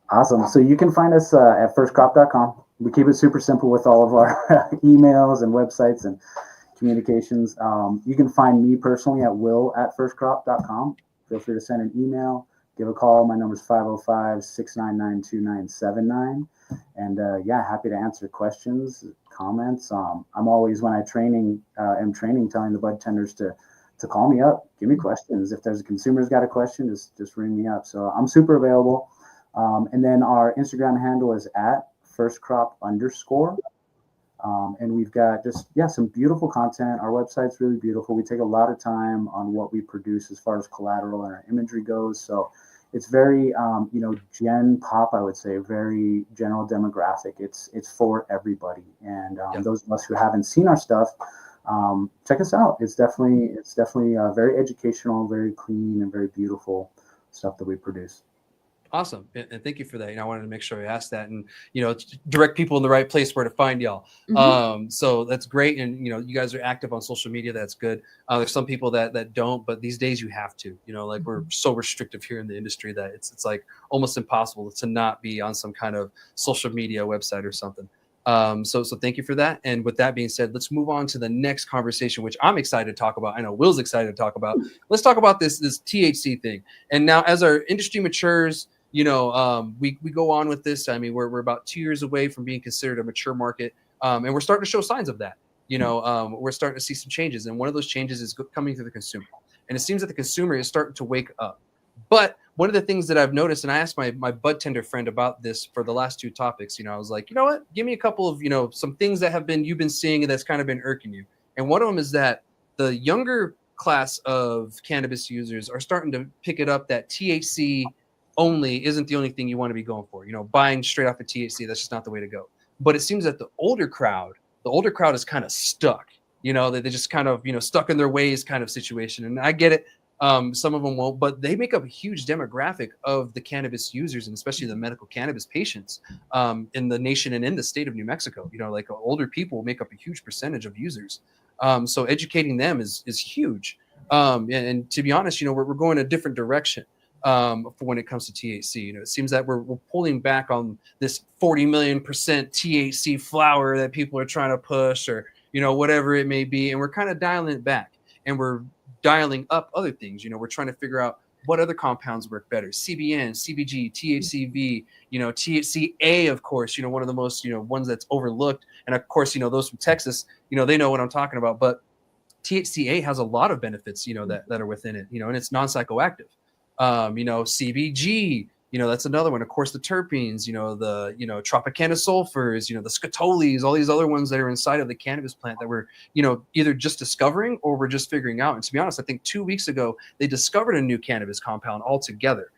Speaker 3: Awesome. So you can find us at firstcrop.com. We keep it super simple with all of our emails and websites and communications. You can find me personally at will@firstcrop.com. Feel free to send an email. Give a call. My number is 505-699-2979. And happy to answer questions, comments. I'm always, when am training, telling the bud tenders to call me up, give me questions. If there's a consumer's got a question, just ring me up. So I'm super available. And then our Instagram handle is at firstcrop_. And we've got some beautiful content. Our website's really beautiful. We take a lot of time on what we produce as far as collateral and our imagery goes. So it's very, gen pop, I would say, very general demographic. It's for everybody. And those of us who haven't seen our stuff, check us out. It's definitely very educational, very clean, and very beautiful stuff that we produce.
Speaker 1: Awesome. And thank you for that. I wanted to make sure I asked that and, direct people in the right place where to find y'all. Mm-hmm. So that's great. And, you guys are active on social media. That's good. There's some people that don't, but these days you have to, mm-hmm. We're so restrictive here in the industry that it's like almost impossible to not be on some kind of social media website or something. So thank you for that. And with that being said, let's move on to the next conversation, which I'm excited to talk about. I know Will's excited to talk about. Let's talk about this THC thing. And now as our industry matures, we go on with this. I mean, we're about 2 years away from being considered a mature market. And we're starting to show signs of that. We're starting to see some changes. And one of those changes is coming through the consumer. And it seems that the consumer is starting to wake up. But one of the things that I've noticed, and I asked my bud tender friend about this for the last two topics, I was like, you know what, give me a couple of, some things that you've been seeing and that's kind of been irking you. And one of them is that the younger class of cannabis users are starting to pick it up that THC only isn't the only thing you want to be going for. Buying straight off of THC, that's just not the way to go. But it seems that the older crowd is kind of stuck. They're just kind of, stuck in their ways kind of situation. And I get it. Some of them won't, but they make up a huge demographic of the cannabis users and especially the medical cannabis patients in the nation and in the state of New Mexico. Older people make up a huge percentage of users. So educating them is huge. And to be honest, we're going a different direction. for when it comes to THC. It seems that we're pulling back on this 40 million % THC flower that people are trying to push, or whatever it may be, and we're kind of dialing it back, and we're dialing up other things. We're trying to figure out what other compounds work better: CBN, CBG, THCV, THCA, of course, one of the most ones that's overlooked, and of course those from Texas, they know what I'm talking about. But THCA has a lot of benefits, that are within it, and it's non-psychoactive. CBG, that's another one. Of course, the terpenes, the Tropicana sulfurs, the scotoles, all these other ones that are inside of the cannabis plant that we're either just discovering or we're just figuring out. And to be honest, I think 2 weeks ago they discovered a new cannabis compound altogether.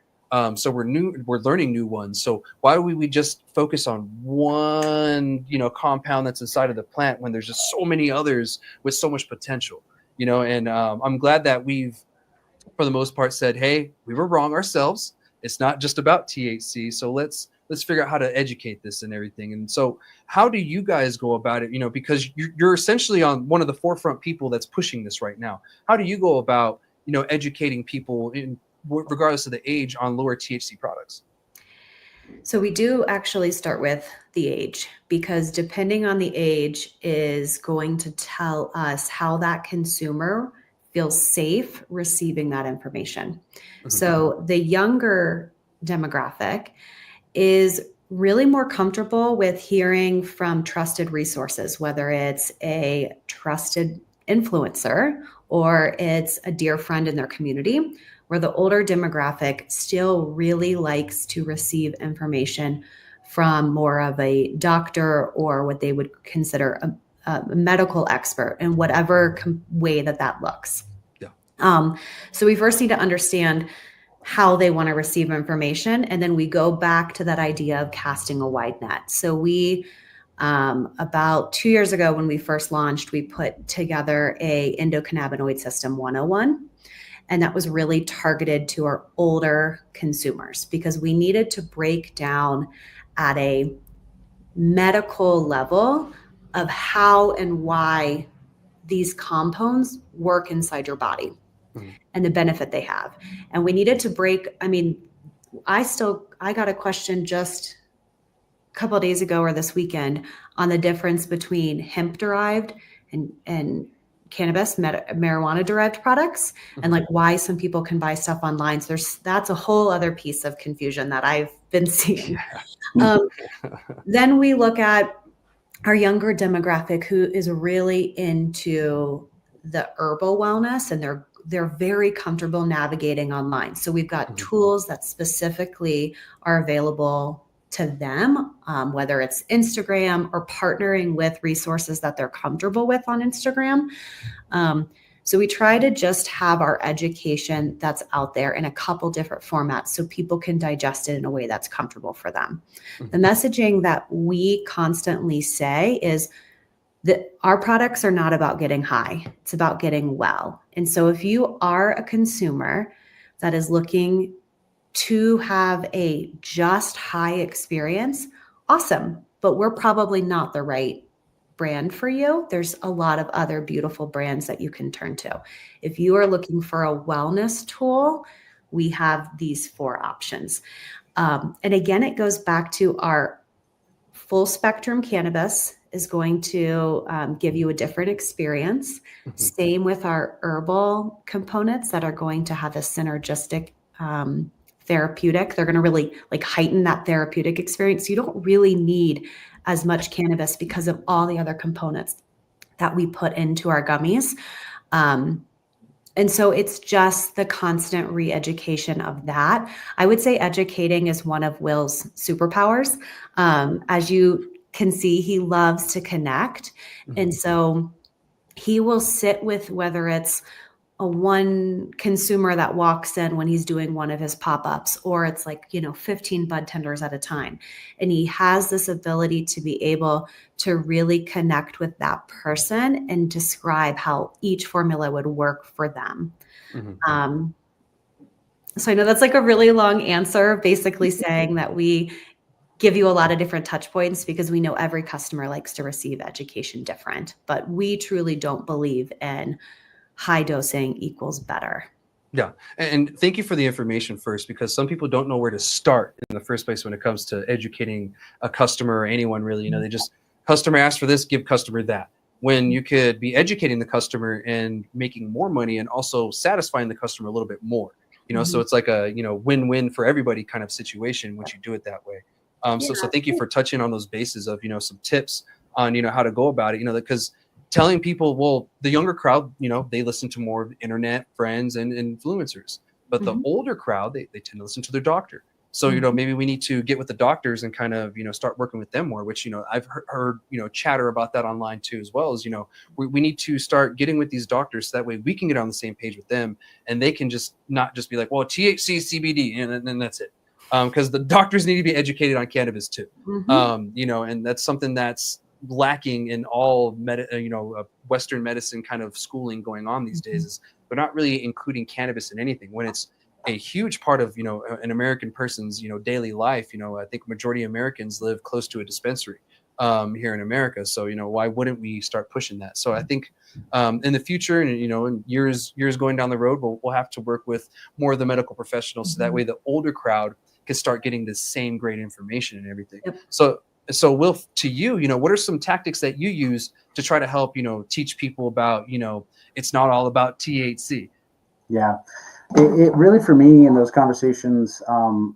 Speaker 1: So we're learning new ones. So why would we just focus on one compound that's inside of the plant when there's just so many others with so much potential? And I'm glad that we've, for the most part, said, hey, we were wrong ourselves. It's not just about THC. So let's figure out how to educate this and everything. And so how do you guys go about it? Because you're essentially on one of the forefront people that's pushing this right now. How do you go about, educating people regardless of the age on lower THC products?
Speaker 2: So we do actually start with the age, because depending on the age is going to tell us how that consumer feels safe receiving that information. Mm-hmm. So the younger demographic is really more comfortable with hearing from trusted resources, whether it's a trusted influencer or it's a dear friend in their community, where the older demographic still really likes to receive information from more of a doctor or what they would consider a medical expert in whatever way that looks. Yeah. So we first need to understand how they want to receive information, and then we go back to that idea of casting a wide net. So we, about 2 years ago when we first launched, we put together a endocannabinoid system 101. And that was really targeted to our older consumers, because we needed to break down at a medical level of how and why these compounds work inside your body and the benefit they have. And we needed to I got a question just a couple of days ago or this weekend on the difference between hemp derived and cannabis, marijuana derived products, and like why some people can buy stuff online. So that's a whole other piece of confusion that I've been seeing. Then we look at our younger demographic who is really into the herbal wellness, and they're very comfortable navigating online. So we've got tools that specifically are available to them, whether it's Instagram or partnering with resources that they're comfortable with on Instagram. So we try to just have our education that's out there in a couple different formats so people can digest it in a way that's comfortable for them. The messaging that we constantly say is that our products are not about getting high. It's about getting well. And so if you are a consumer that is looking to have a just high experience, awesome. But we're probably not the right brand for you. There's a lot of other beautiful brands that you can turn to. If you are looking for a wellness tool, we have these 4 options. And again, it goes back to our full spectrum cannabis is going to give you a different experience. Same with our herbal components that are going to have a synergistic therapeutic. They're going to really heighten that therapeutic experience. You don't really need as much cannabis because of all the other components that we put into our gummies. And so it's just the constant re-education of that. I would say educating is one of Will's superpowers. As you can see, he loves to connect. And so he will sit with, whether it's a one consumer that walks in when he's doing one of his pop-ups, or it's 15 bud tenders at a time. And he has this ability to be able to really connect with that person and describe how each formula would work for them. So I know that's a really long answer, basically saying that we give you a lot of different touch points because we know every customer likes to receive education different, but we truly don't believe in high dosing equals better.
Speaker 1: Yeah. And thank you for the information first, because some people don't know where to start in the first place when it comes to educating a customer or anyone really. You know, they just, customer asks for this, give customer that. When you could be educating the customer and making more money and also satisfying the customer a little bit more. You know, so it's like a, you know, win-win for everybody kind of situation once you do it that way. So thank you for touching on those bases of, you know, some tips on, you know, how to go about it, you know, because telling people, well, the younger crowd, you know, they listen to more internet friends and influencers, but the older crowd, they tend to listen to their doctor. So, you know, maybe we need to get with the doctors and kind of, you know, start working with them more, which, you know, I've heard, you know, chatter about that online too, as well as, you know, we need to start getting with these doctors so that way we can get on the same page with them and they can just not just be like, well, THC, CBD, and then that's it. Because the doctors need to be educated on cannabis too. You know, and that's something that's lacking in all Western medicine kind of schooling going on these days, is they're not really including cannabis in anything when it's a huge part of, you know, an American person's, you know, daily life. You know, I think majority of Americans live close to a dispensary here in America. So, you know, why wouldn't we start pushing that? So I think in the future, and, you know, in years going down the road, we'll have to work with more of the medical professionals so that way the older crowd can start getting the same great information and everything. So Will, to you, you know, what are some tactics that you use to try to help, you know, teach people about, you know, it's not all about THC?
Speaker 3: Yeah, it really, for me, in those conversations,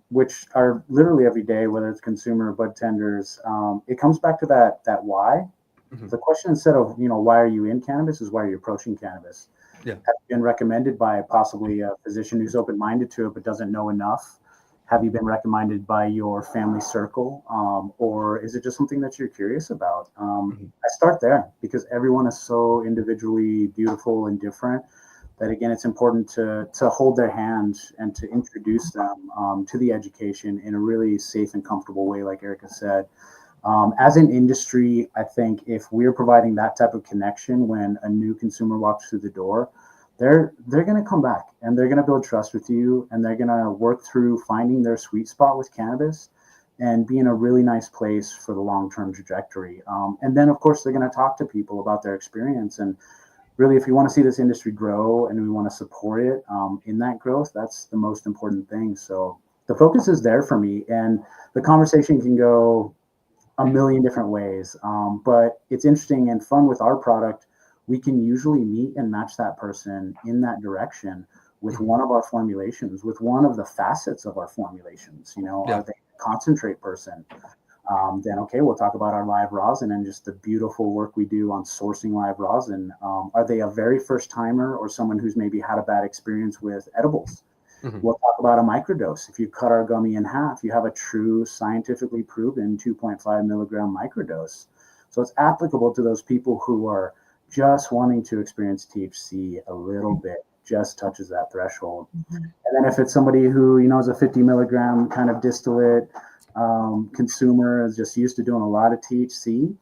Speaker 3: which are literally every day, whether it's consumer or bud tenders, it comes back to that why. The question, instead of, you know, why are you in cannabis, is why are you approaching cannabis?
Speaker 1: Yeah.
Speaker 3: Have you been recommended by possibly a physician who's open-minded to it but doesn't know enough? Have you been recommended by your family circle? Or is it just something that you're curious about? I start there because everyone is so individually beautiful and different that, again, it's important to hold their hand and to introduce them to the education in a really safe and comfortable way, like Erica said. As an industry, I think if we're providing that type of connection when a new consumer walks through the door, they're going to come back and they're going to build trust with you, and they're going to work through finding their sweet spot with cannabis and be in a really nice place for the long-term trajectory. And then, of course, they're going to talk to people about their experience. And really, if you want to see this industry grow and we want to support it in that growth, that's the most important thing. So the focus is there for me, and the conversation can go a million different ways. But it's interesting and fun with our product. We can usually meet and match that person in that direction with one of our formulations, with one of the facets of our formulations. You know, are they a concentrate person? Then, okay, we'll talk about our live rosin and just the beautiful work we do on sourcing live rosin. Are they a very first timer or someone who's maybe had a bad experience with edibles? We'll talk about a microdose. If you cut our gummy in half, you have a true scientifically proven 2.5 milligram microdose. So it's applicable to those people who are just wanting to experience THC a little bit, just touches that threshold. And then if it's somebody who, you know, is a 50 milligram kind of distillate consumer, is just used to doing a lot of THC,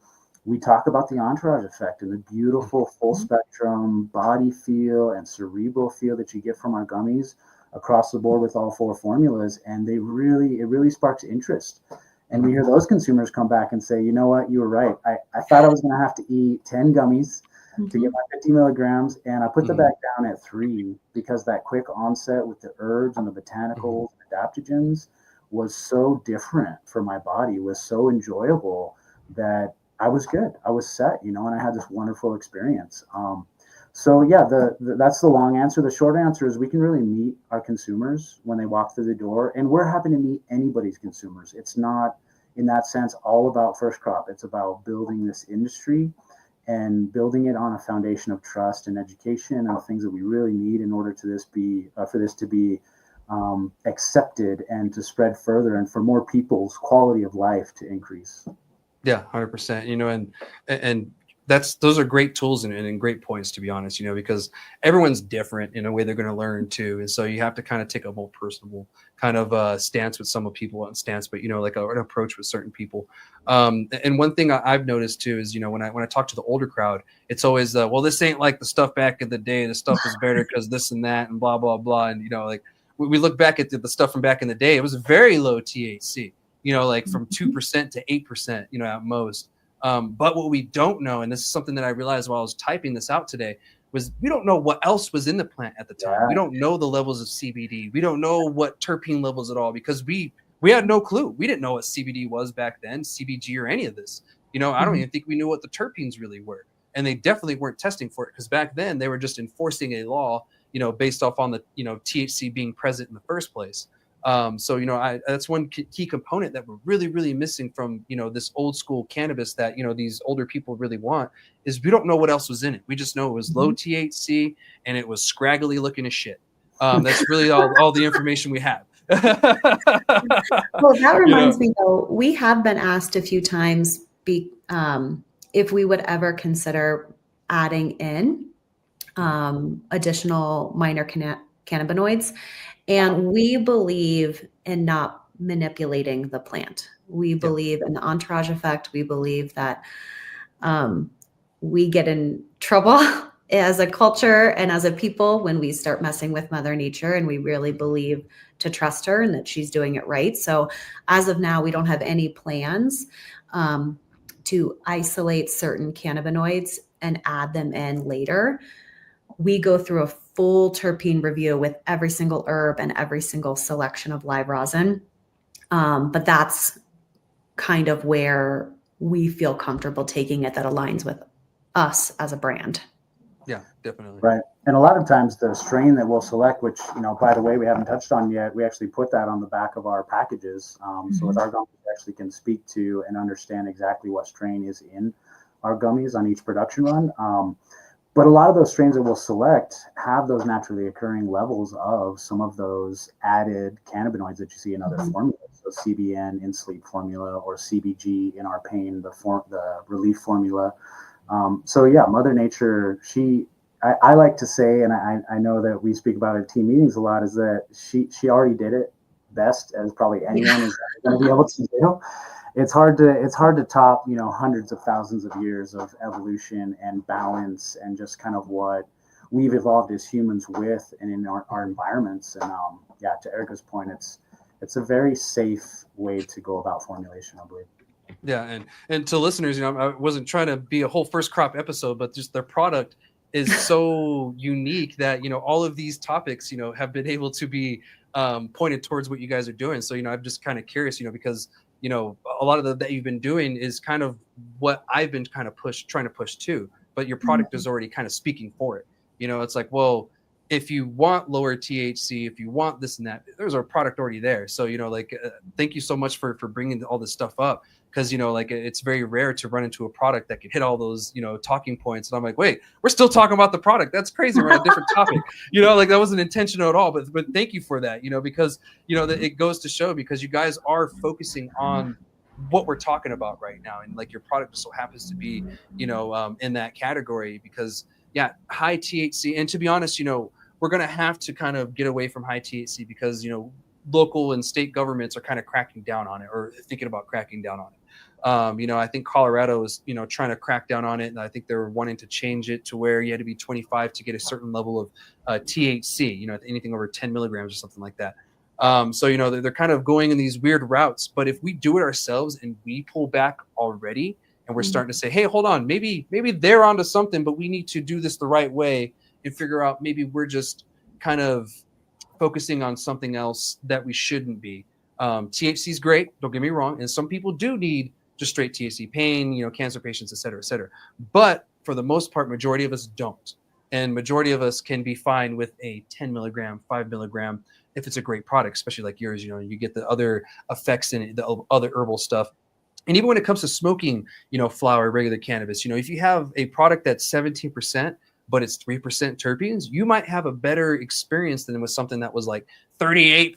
Speaker 3: we talk about the entourage effect and the beautiful full spectrum body feel and cerebral feel that you get from our gummies across the board with all four formulas. And it really sparks interest. And we hear those consumers come back and say, you know what, you were right. I thought I was going to have to eat 10 gummies to get my 50 milligrams. And I put the bag down at 3 because that quick onset with the herbs and the botanicals and adaptogens was so different for my body, was so enjoyable that I was good. I was set, you know, and I had this wonderful experience. So yeah, that's the long answer. The short answer is we can really meet our consumers when they walk through the door, and we're happy to meet anybody's consumers. It's not, in that sense, all about First Crop. It's about building this industry and building it on a foundation of trust and education and the things that we really need in order for this to be accepted and to spread further, and for more people's quality of life to increase.
Speaker 1: Yeah, 100%. You know, and those are great tools and great points, to be honest, you know, because everyone's different in a way they're going to learn too. And so you have to kind of take a more personable kind of stance with some people, but, you know, like an approach with certain people. And one thing I've noticed too is, you know, when I talk to the older crowd, it's always, well, this ain't like the stuff back in the day. The stuff is better because this and that and blah, blah, blah. And, you know, like we look back at the stuff from back in the day, it was very low THC, you know, like from 2% to 8%, you know, at most. But what we don't know, and this is something that I realized while I was typing this out today, was we don't know what else was in the plant at the time. We don't know the levels of CBD. We don't know what terpene levels at all, because we had no clue. We didn't know what CBD was back then, CBG or any of this. You know, I don't even think we knew what the terpenes really were. And they definitely weren't testing for it, because back then they were just enforcing a law, you know, based off on the, you know, THC being present in the first place. So, you know, that's one key component that we're really, really missing from, you know, this old school cannabis that, you know, these older people really want, is we don't know what else was in it. We just know it was low THC and it was scraggly looking as shit. That's really all the information we have.
Speaker 2: Well, that reminds me though, we have been asked a few times if we would ever consider adding in additional minor cannabinoids. And we believe in not manipulating the plant. We believe in the entourage effect. We believe that we get in trouble as a culture and as a people when we start messing with Mother Nature, and we really believe to trust her and that she's doing it right. So as of now, we don't have any plans to isolate certain cannabinoids and add them in later. We go through a full terpene review with every single herb and every single selection of live rosin. But that's kind of where we feel comfortable taking it, that aligns with us as a brand.
Speaker 1: Yeah, definitely.
Speaker 3: Right. And a lot of times the strain that we'll select, which, you know, by the way, we haven't touched on yet, we actually put that on the back of our packages. So with our gummies, we actually can speak to and understand exactly what strain is in our gummies on each production run. But a lot of those strains that we'll select have those naturally occurring levels of some of those added cannabinoids that you see in other formulas. So CBN in sleep formula, or CBG in our pain, the relief formula. So yeah, Mother Nature, I like to say, and I know that we speak about it at team meetings a lot, is that she already did it best as probably anyone is going to be able to do. It's hard to top, you know, hundreds of thousands of years of evolution and balance and just kind of what we've evolved as humans with and in our environments. And yeah, to Erica's point, it's a very safe way to go about formulation, I believe.
Speaker 1: Yeah, and to listeners, you know, I wasn't trying to be a whole first crop episode, but just their product is so unique that, you know, all of these topics, you know, have been able to be pointed towards what you guys are doing. So, you know, I'm just kind of curious, you know, because, you know, a lot of that you've been doing is kind of what I've been kind of trying to push too, but your product is already kind of speaking for it. You know, it's like, well, if you want lower THC, if you want this and that, there's a product already there. So, you know, like, thank you so much for bringing all this stuff up. Because, you know, like, it's very rare to run into a product that can hit all those, you know, talking points. And I'm like, wait, we're still talking about the product. That's crazy. We're on a different topic. You know, like, that wasn't intentional at all. But thank you for that, you know, because, you know, that it goes to show, because you guys are focusing on what we're talking about right now. And like, your product just so happens to be, you know, in that category, because, yeah, high THC. And to be honest, you know, we're going to have to kind of get away from high THC because, you know, local and state governments are kind of cracking down on it, or thinking about cracking down on it. You know, I think Colorado is, you know, trying to crack down on it, and I think they're wanting to change it to where you had to be 25 to get a certain level of THC, you know, anything over 10 milligrams or something like that. So, you know, they're kind of going in these weird routes. But if we do it ourselves and we pull back already, and we're starting to say, hey, hold on, maybe they're onto something, but we need to do this the right way and figure out maybe we're just kind of focusing on something else that we shouldn't be. THC is great, don't get me wrong, and some people do need just straight THC, pain, you know, cancer patients, et cetera, et cetera. But for the most part, majority of us don't. And majority of us can be fine with a 10 milligram, 5 milligram, if it's a great product, especially like yours, you know, you get the other effects in it, the other herbal stuff. And even when it comes to smoking, you know, flower, regular cannabis, you know, if you have a product that's 17%, but it's 3% terpenes, you might have a better experience than with something that was like 38%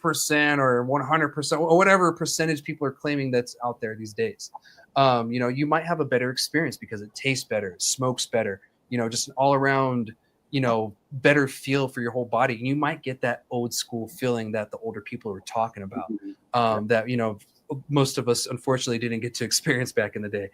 Speaker 1: or 100% or whatever percentage people are claiming that's out there these days. You know, you might have a better experience because it tastes better, it smokes better, you know, just an all around, you know, better feel for your whole body. And you might get that old school feeling that the older people were talking about, that, you know, most of us unfortunately didn't get to experience back in the day,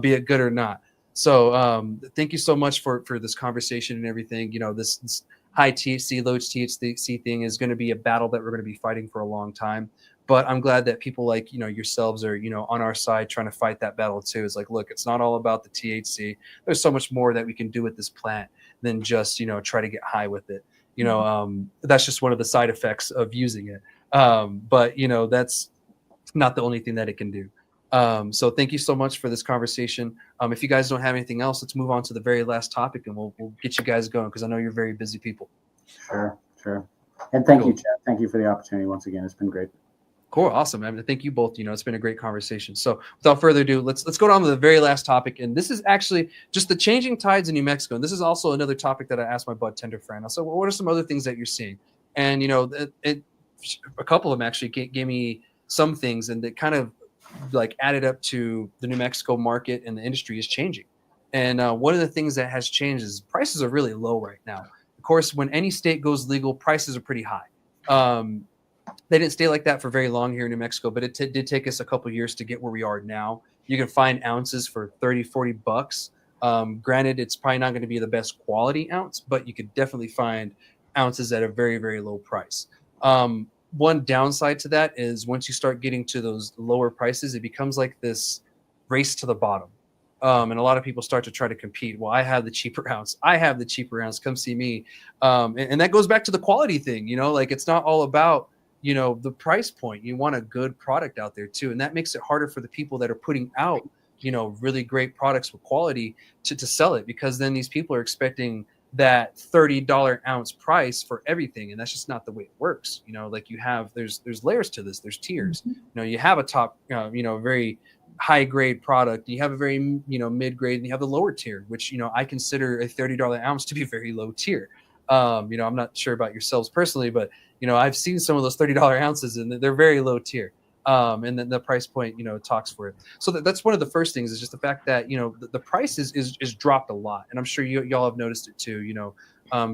Speaker 1: be it good or not. So thank you so much for this conversation and everything. You know, this high THC, low THC thing is going to be a battle that we're going to be fighting for a long time. But I'm glad that people like, you know, yourselves are, you know, on our side trying to fight that battle too. It's like, look, it's not all about the THC. There's so much more that we can do with this plant than just, try to get high with it. That's just one of the side effects of using it. But that's not the only thing that it can do. So thank you so much for this conversation. If you guys don't have anything else, let's move on to the very last topic, and we'll get you guys going, because I know you're very busy people.
Speaker 3: Sure. And thank you, Chad. Thank you for the opportunity once again. It's been great.
Speaker 1: Cool. Awesome. I mean, thank you both. It's been a great conversation. So without further ado, let's go on to the very last topic. And this is actually just the changing tides in New Mexico. And this is also another topic that I asked my bud tender friend. I said, well, what are some other things that you're seeing? And, a couple of them actually gave me some things, and that kind of like added up to the New Mexico market, and the industry is changing. And one of the things that has changed is prices are really low right now. Of course, when any state goes legal, prices are pretty high. They didn't stay like that for very long here in New Mexico, but it did take us a couple of years to get where we are now. You can find ounces for $30-$40. Granted, it's probably not going to be the best quality ounce, but you could definitely find ounces at a very, very low price. One downside to that is once you start getting to those lower prices, it becomes like this race to the bottom. And a lot of people start to try to compete. Well, I have the cheaper ounce. Come see me. And that goes back to the quality thing. Like, it's not all about the price point. You want a good product out there too, and that makes it harder for the people that are putting out really great products with quality to sell it, because then these people are expecting that $30 ounce price for everything, and that's just not the way it works. Like, there's layers to this. There's tiers. You have a top very high grade product, you have a very mid grade, and you have the lower tier, which I consider a $30 ounce to be very low tier. I'm not sure about yourselves personally, but I've seen some of those $30 ounces, and they're very low tier. And then the price point, talks for it. So that's one of the first things, is just the fact that, the price is dropped a lot. And I'm sure y'all have noticed it too,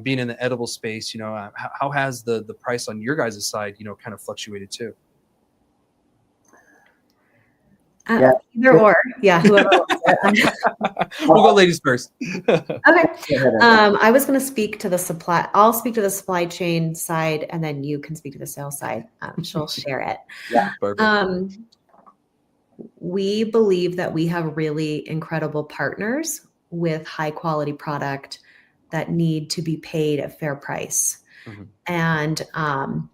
Speaker 1: being in the edible space, how has the price on your guys' side, kind of fluctuated too?
Speaker 2: Either or, yeah. Whoever.
Speaker 1: We'll go ladies first.
Speaker 2: Okay. I was going to speak to the supply. I'll speak to the supply chain side, and then you can speak to the sales side. She'll share it.
Speaker 3: Yeah.
Speaker 1: Perfect.
Speaker 2: We believe that we have really incredible partners with high quality product that need to be paid a fair price.
Speaker 1: Mm-hmm.
Speaker 2: And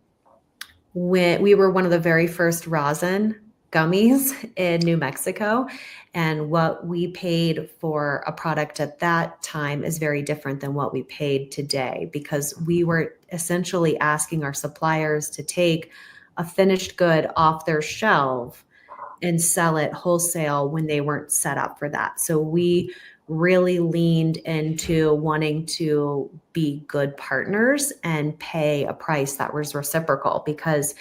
Speaker 2: when we were one of the very first rosin gummies in New Mexico, and what we paid for a product at that time is very different than what we paid today, because we were essentially asking our suppliers to take a finished good off their shelf and sell it wholesale when they weren't set up for that. So we really leaned into wanting to be good partners and pay a price that was reciprocal, because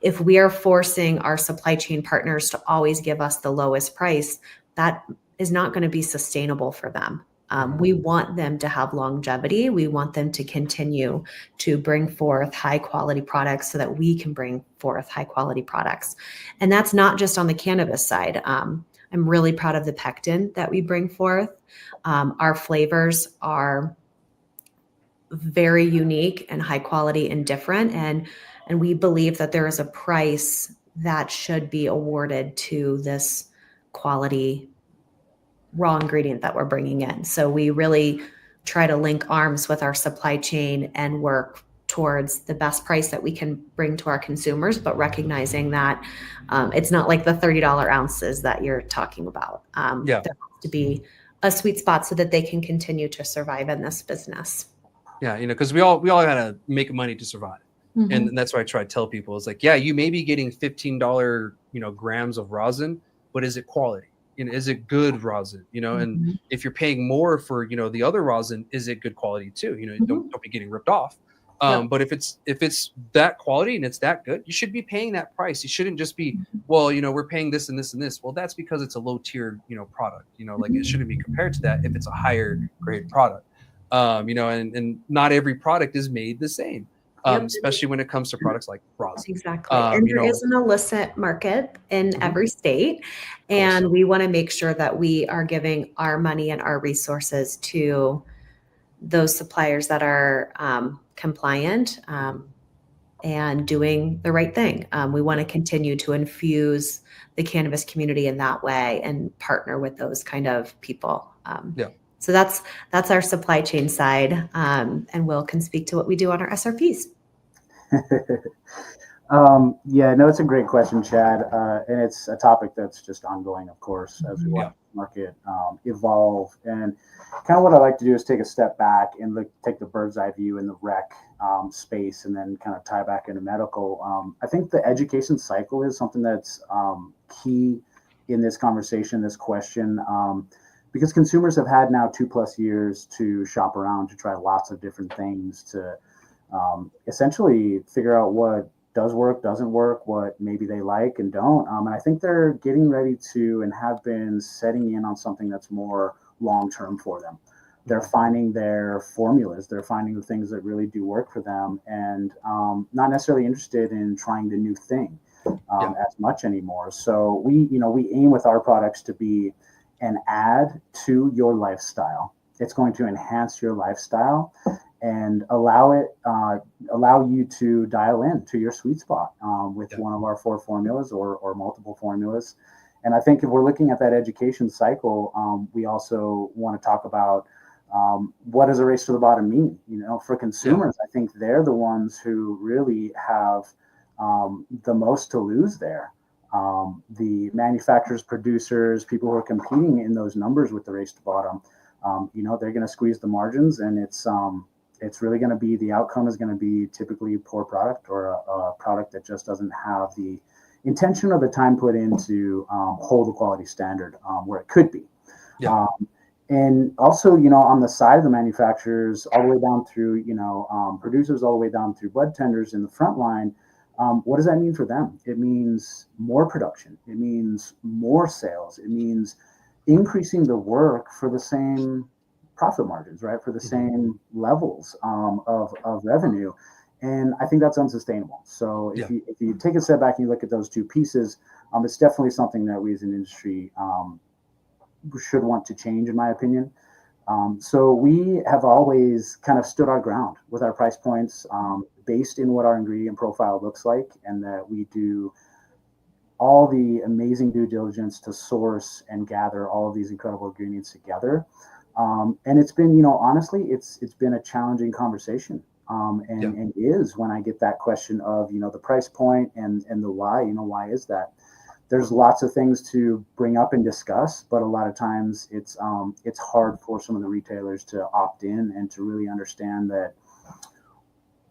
Speaker 2: if we are forcing our supply chain partners to always give us the lowest price, that is not going to be sustainable for them. We want them to have longevity. We want them to continue to bring forth high quality products so that we can bring forth high quality products. And that's not just on the cannabis side. I'm really proud of the pectin that we bring forth. Our flavors are very unique and high quality and different. And we believe that there is a price that should be awarded to this quality raw ingredient that we're bringing in. So we really try to link arms with our supply chain and work towards the best price that we can bring to our consumers, but recognizing that it's not like the $30 ounces that you're talking about. There has to be a sweet spot so that they can continue to survive in this business.
Speaker 1: Yeah, because we all gotta make money to survive.
Speaker 2: Mm-hmm.
Speaker 1: And that's why I try to tell people, it's like, yeah, you may be getting $15, grams of rosin, but is it quality? Is it good rosin? And if you're paying more for, the other rosin, is it good quality too? Don't be getting ripped off. But if it's that quality and it's that good, you should be paying that price. You shouldn't just be, well, we're paying this and this and this. Well, that's because it's a low tier, product, like it shouldn't be compared to that if it's a higher grade product. And not every product is made the same. Especially when it comes to products like rosin.
Speaker 2: Exactly. And there is an illicit market in every state. And we want to make sure that we are giving our money and our resources to those suppliers that are compliant and doing the right thing. We want to continue to infuse the cannabis community in that way and partner with those kind of people. So that's our supply chain side, and Will can speak to what we do on our SRPs.
Speaker 3: Yeah, no, it's a great question, Chad, and it's a topic that's just ongoing, of course, as we watch the market evolve. And kind of what I like to do is take a step back and take the bird's eye view in the rec space, and then kind of tie back into medical. I think the education cycle is something that's key in this conversation, this question, because consumers have had now 2+ years to shop around, to try lots of different things, to essentially figure out what does work, doesn't work, what maybe they like and don't. And I think they're getting ready to, and have been setting in on something that's more long-term for them. They're finding their formulas, they're finding the things that really do work for them, and not necessarily interested in trying the new thing as much anymore. So we aim with our products to be an add to your lifestyle. It's going to enhance your lifestyle and allow you to dial in to your sweet spot with one of our 4 formulas or multiple formulas. And I think if we're looking at that education cycle, we also want to talk about what does a race to the bottom mean? For consumers, I think they're the ones who really have the most to lose there. The manufacturers, producers, people who are competing in those numbers with the race to bottom, they're going to squeeze the margins, and it's really going to be, the outcome is going to be typically poor product, or a product that just doesn't have the intention or the time put in to hold the quality standard where it could be. And also, on the side of the manufacturers, all the way down through, producers, all the way down through bud tenders in the front line, what does that mean for them? It means more production. It means more sales. It means increasing the work for the same profit margins, right? For the same levels of revenue. And I think that's unsustainable. So if you take a step back and you look at those two pieces, it's definitely something that we as an industry should want to change, in my opinion. So we have always kind of stood our ground with our price points based in what our ingredient profile looks like, and that we do all the amazing due diligence to source and gather all of these incredible ingredients together. And it's been, honestly, it's been a challenging conversation. And is when I get that question of, the price point and the why, why is that? There's lots of things to bring up and discuss, but a lot of times it's hard for some of the retailers to opt in and to really understand that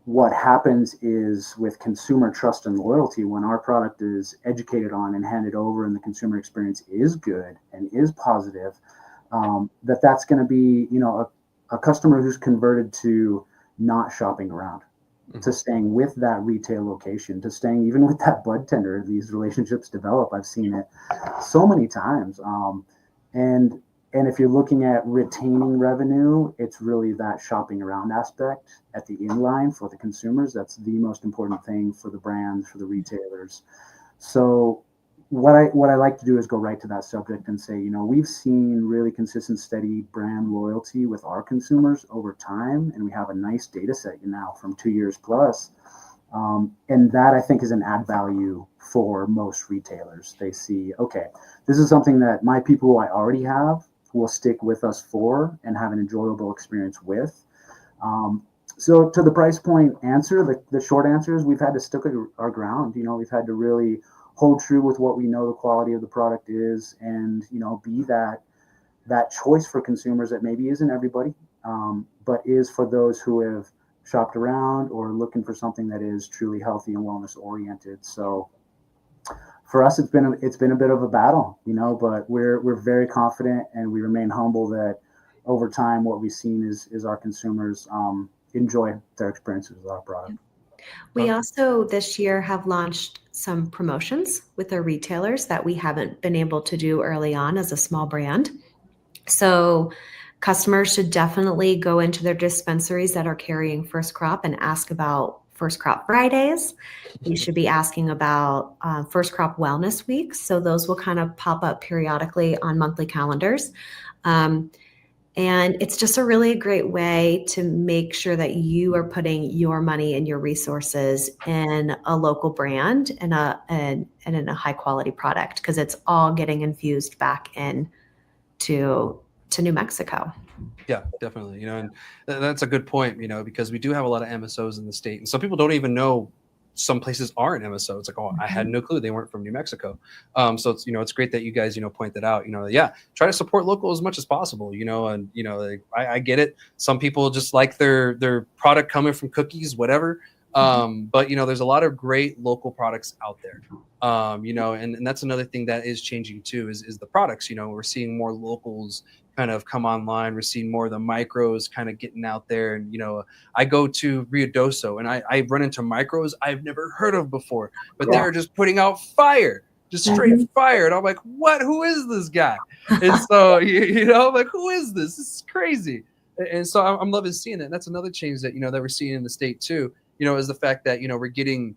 Speaker 3: what happens is, with consumer trust and loyalty, when our product is educated on and handed over and the consumer experience is good and is positive, that's going to be, a customer who's converted to not shopping around, to staying with that retail location, to staying even with that bud tender. These relationships develop. I've seen it so many times. And if you're looking at retaining revenue, it's really that shopping around aspect at the inline for the consumers. That's the most important thing for the brands, for the retailers. So what I like to do is go right to that subject and say, we've seen really consistent, steady brand loyalty with our consumers over time, and we have a nice data set now from 2 years plus. And that, I think, is an add value for most retailers. They see, okay, this is something that my people who I already have will stick with us for and have an enjoyable experience with. So to the price point answer, the short answer is we've had to stick our ground. We've had to really hold true with what we know the quality of the product is, and be that choice for consumers that maybe isn't everybody, but is for those who have shopped around or looking for something that is truly healthy and wellness oriented. So for us, it's been a bit of a battle, but we're very confident, and we remain humble that over time what we've seen is our consumers enjoy their experiences with our product.
Speaker 2: We also this year have launched some promotions with our retailers that we haven't been able to do early on as a small brand. So customers should definitely go into their dispensaries that are carrying First Crop and ask about First Crop Fridays. You should be asking about First Crop Wellness Weeks. So those will kind of pop up periodically on monthly calendars. And it's just a really great way to make sure that you are putting your money and your resources in a local brand and in a high quality product, because it's all getting infused back in to New Mexico.
Speaker 1: Yeah, definitely. And that's a good point, because we do have a lot of MSOs in the state, and some people don't even know some places aren't MSO. It's like, oh, I had
Speaker 2: Mhm.
Speaker 1: no clue they weren't from New Mexico. So it's, it's great that you guys, point that out. Yeah, try to support local as much as possible. And like, I get it. Some people just like their product coming from cookies, whatever. But there's a lot of great local products out there. And that's another thing that is changing too, is the products. We're seeing more locals kind of come online. We're seeing more of the micros kind of getting out there. And, I go to Rio Doso and I run into micros I've never heard of before, but
Speaker 3: Yeah.
Speaker 1: they're just putting out fire, just straight fire. And I'm like, what? Who is this guy? And so, I'm like, who is this? This is crazy. And so I'm loving seeing that. And that's another change that, that we're seeing in the state too, is the fact that, we're getting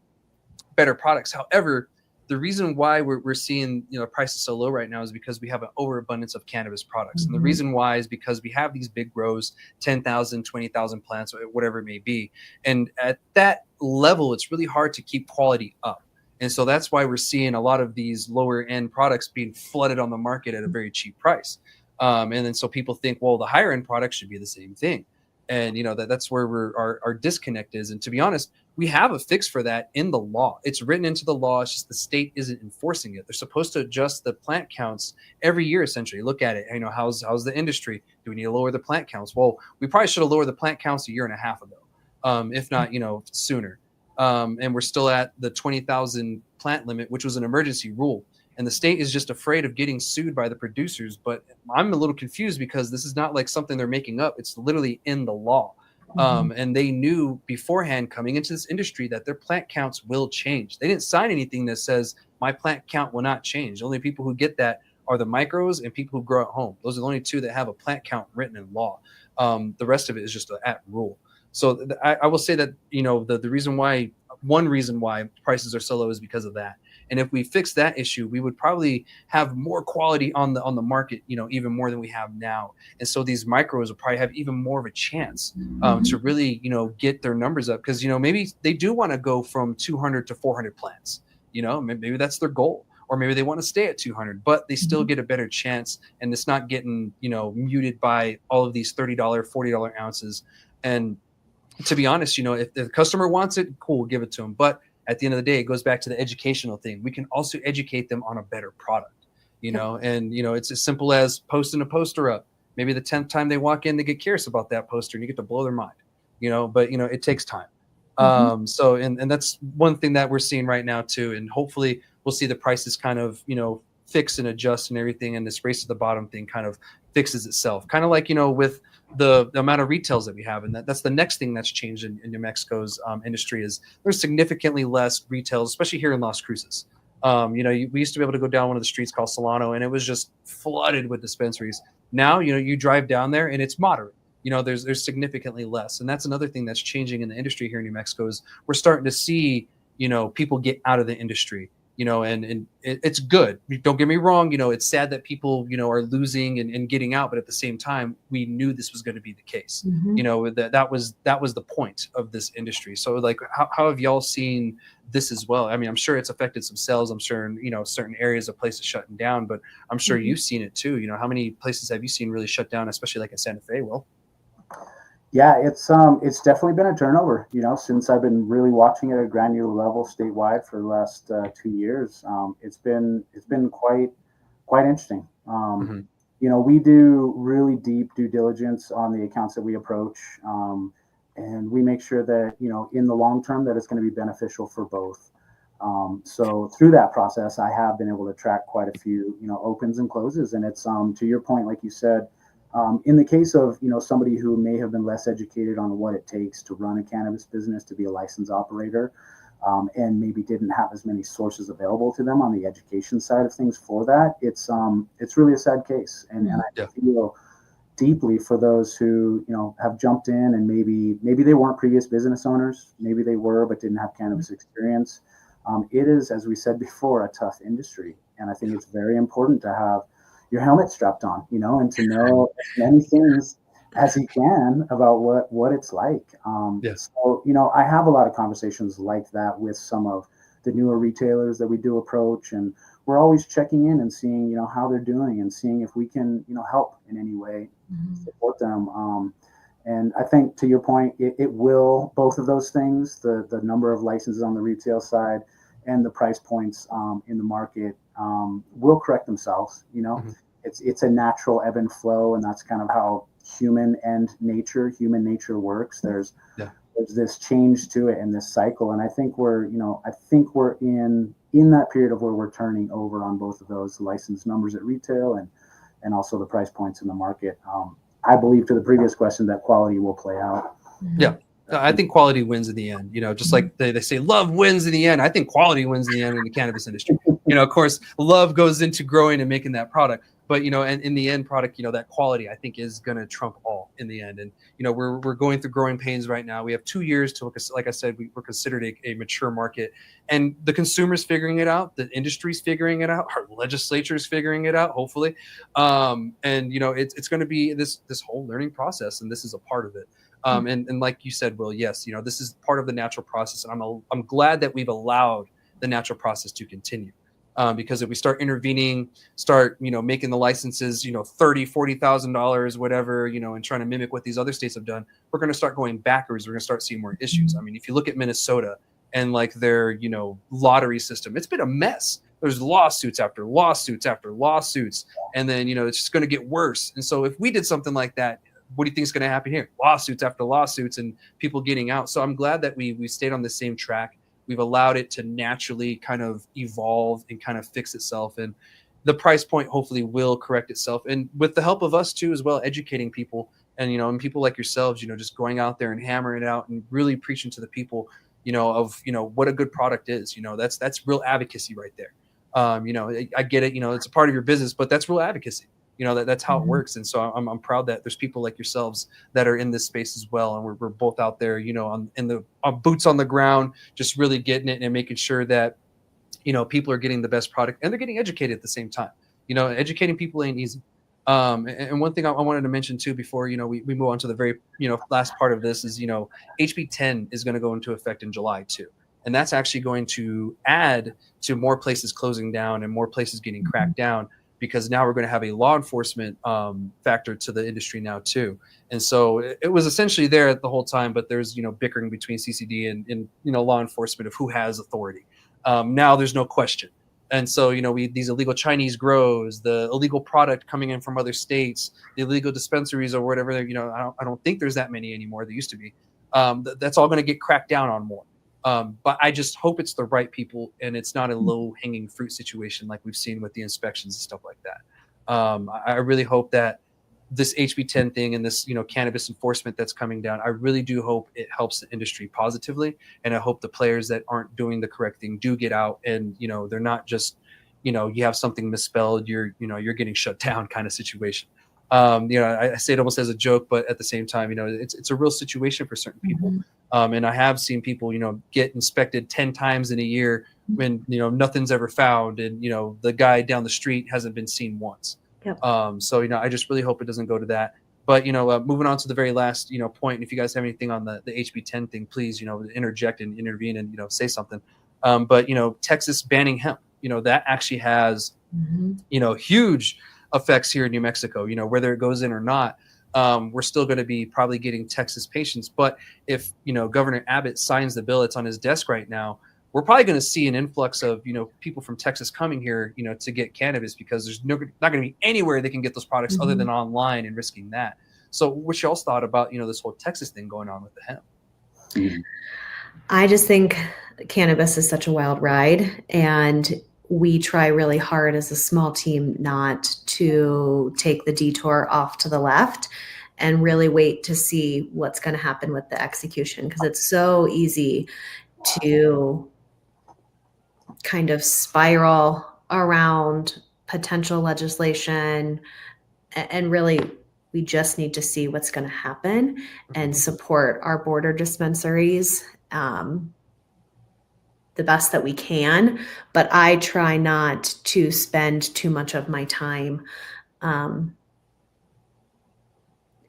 Speaker 1: better products. However, the reason why we're seeing prices so low right now is because we have an overabundance of cannabis products. And the reason why is because we have these big grows, 10,000, 20,000 plants, whatever it may be. And at that level, it's really hard to keep quality up. And so that's why we're seeing a lot of these lower end products being flooded on the market at a very cheap price. And then so people think, well, the higher end products should be the same thing. And that's where our disconnect is. And to be honest, we have a fix for that in the law. It's written into the law. It's just the state isn't enforcing it. They're supposed to adjust the plant counts every year, essentially. Look at it. How's the industry? Do we need to lower the plant counts? Well, we probably should have lowered the plant counts a year and a half ago, if not, sooner. And we're still at the 20,000 plant limit, which was an emergency rule. And the state is just afraid of getting sued by the producers. But I'm a little confused because this is not like something they're making up. It's literally in the law. And they knew beforehand coming into this industry that their plant counts will change. They didn't sign anything that says my plant count will not change. The only people who get that are the micros and people who grow at home. Those are the only two that have a plant count written in law. The rest of it is just an at rule. So I will say that, one reason why prices are so low is because of that. And if we fix that issue, we would probably have more quality on the market, even more than we have now. And so these micros will probably have even more of a chance to really, get their numbers up. Because, maybe they do want to go from 200 to 400 plants. Maybe that's their goal. Or maybe they want to stay at 200, but they still get a better chance. And it's not getting, muted by all of these $30, $40 ounces. And to be honest, if the customer wants it, cool, give it to them. But at the end of the day, it goes back to the educational thing. We can also educate them on a better product, and, it's as simple as posting a poster up. Maybe the 10th time they walk in, they get curious about that poster and you get to blow their mind, but, it takes time. So, and that's one thing that we're seeing right now too. And hopefully we'll see the prices kind of, fix and adjust and everything. And this race to the bottom thing kind of fixes itself. Kind of like, with the amount of retails that we have. And that's the next thing that's changed in New Mexico's industry is there's significantly less retails, especially here in Las Cruces. We used to be able to go down one of the streets called Solano and it was just flooded with dispensaries. Now, you drive down there and it's moderate. There's significantly less. And that's another thing that's changing in the industry here in New Mexico is we're starting to see, people get out of the industry, and it's good. Don't get me wrong. It's sad that people, are losing and getting out, but at the same time, we knew this was going to be the case. That was the point of this industry. So like, how have y'all seen this as well? I mean, I'm sure it's affected some sales. I'm sure, certain areas of places shutting down, but I'm sure you've seen it too. How many places have you seen really shut down, especially like in Santa Fe? Will?
Speaker 3: Yeah, it's definitely been a turnover, since I've been really watching it at a granular level statewide for the last 2 years. It's been quite interesting. We do really deep due diligence on the accounts that we approach, and we make sure that, in the long term that it's going to be beneficial for both. So through that process, I have been able to track quite a few, opens and closes. And it's, to your point, like you said, in the case of, somebody who may have been less educated on what it takes to run a cannabis business, to be a licensed operator, and maybe didn't have as many sources available to them on the education side of things for that, it's really a sad case. And I feel deeply for those who, have jumped in and maybe they weren't previous business owners, maybe they were, but didn't have cannabis experience. It is, as we said before, a tough industry. And I think it's very important to have your helmet strapped on, and to know as many things as you can about what it's like. So, I have a lot of conversations like that with some of the newer retailers that we do approach, and we're always checking in and seeing, how they're doing and seeing if we can, help in any way, support them. And I think, to your point, it will, both of those things, the number of licenses on the retail side and the price points in the market will correct themselves. It's a natural ebb and flow, and that's kind of how human nature works. There's this change to it in this cycle, and I think we're in that period of where we're turning over on both of those license numbers at retail and also the price points in the market. I believe, to the previous question, that quality will play out.
Speaker 1: Yeah. I think quality wins in the end, just like they say love wins in the end. I think quality wins in the end in the cannabis industry. Of course, love goes into growing and making that product, but, and in the end product, that quality, I think, is going to trump all in the end. And, we're going through growing pains right now. We have 2 years to, like I said, we're considered a mature market, and the consumer's figuring it out. The industry's figuring it out. Our legislature's figuring it out, hopefully. And, it's going to be this whole learning process, and this is a part of it. And like you said, Will, yes, this is part of the natural process. And I'm glad that we've allowed the natural process to continue. Because if we start intervening, making the licenses, $30,000, $40,000, whatever, and trying to mimic what these other states have done, we're going to start going backwards. We're going to start seeing more issues. I mean, if you look at Minnesota and their, lottery system, it's been a mess. There's lawsuits after lawsuits after lawsuits. And then, it's just going to get worse. And so if we did something like that, what do you think is going to happen here? Lawsuits after lawsuits and people getting out. So I'm glad that we stayed on the same track. We've allowed it to naturally kind of evolve and kind of fix itself. And the price point hopefully will correct itself. And with the help of us too, as well, educating people and, and people like yourselves, just going out there and hammering it out and really preaching to the people, of, what a good product is. That's real advocacy right there. I get it, it's a part of your business, but that's real advocacy. That's how it works. And so I'm proud that there's people like yourselves that are in this space as well. And we're both out there, on boots on the ground, just really getting it and making sure that, people are getting the best product and they're getting educated at the same time. Educating people ain't easy. And one thing I wanted to mention too, before, we move on to the very, last part of this is, HB 10 is going to go into effect in July too. And that's actually going to add to more places closing down and more places getting cracked down, because now we're going to have a law enforcement factor to the industry now too. And so it was essentially there the whole time, but there's, bickering between CCD and law enforcement of who has authority. Now there's no question. And so, these illegal Chinese grows, the illegal product coming in from other states, the illegal dispensaries or whatever, I don't think there's that many anymore. There used to be. That's all going to get cracked down on more. But I just hope it's the right people and it's not a low-hanging fruit situation like we've seen with the inspections and stuff like that. I really hope that this HB 10 thing and this, cannabis enforcement that's coming down, I really do hope it helps the industry positively. And I hope the players that aren't doing the correct thing do get out and, they're not just, you have something misspelled, you're getting shut down kind of situation. I say it almost as a joke, but at the same time, it's a real situation for certain people. And I have seen people, get inspected 10 times in a year when, nothing's ever found. And, the guy down the street hasn't been seen once.
Speaker 2: Yep.
Speaker 1: So, I just really hope it doesn't go to that. But, moving on to the very last, point, and if you guys have anything on the HB 10 thing, please, interject and intervene and, say something. But, Texas banning hemp, that actually has, huge effects here in New Mexico, whether it goes in or not. We're still going to be probably getting Texas patients. But if, Governor Abbott signs the bill, it's on his desk right now, we're probably going to see an influx of, people from Texas coming here, to get cannabis, because there's not going to be anywhere they can get those products other than online and risking that. So what y'all's thought about, this whole Texas thing going on with the hemp?
Speaker 2: I just think cannabis is such a wild ride, and we try really hard as a small team not to take the detour off to the left and really wait to see what's going to happen with the execution, because it's so easy to kind of spiral around potential legislation, and really we just need to see what's going to happen and support our border dispensaries the best that we can. But I try not to spend too much of my time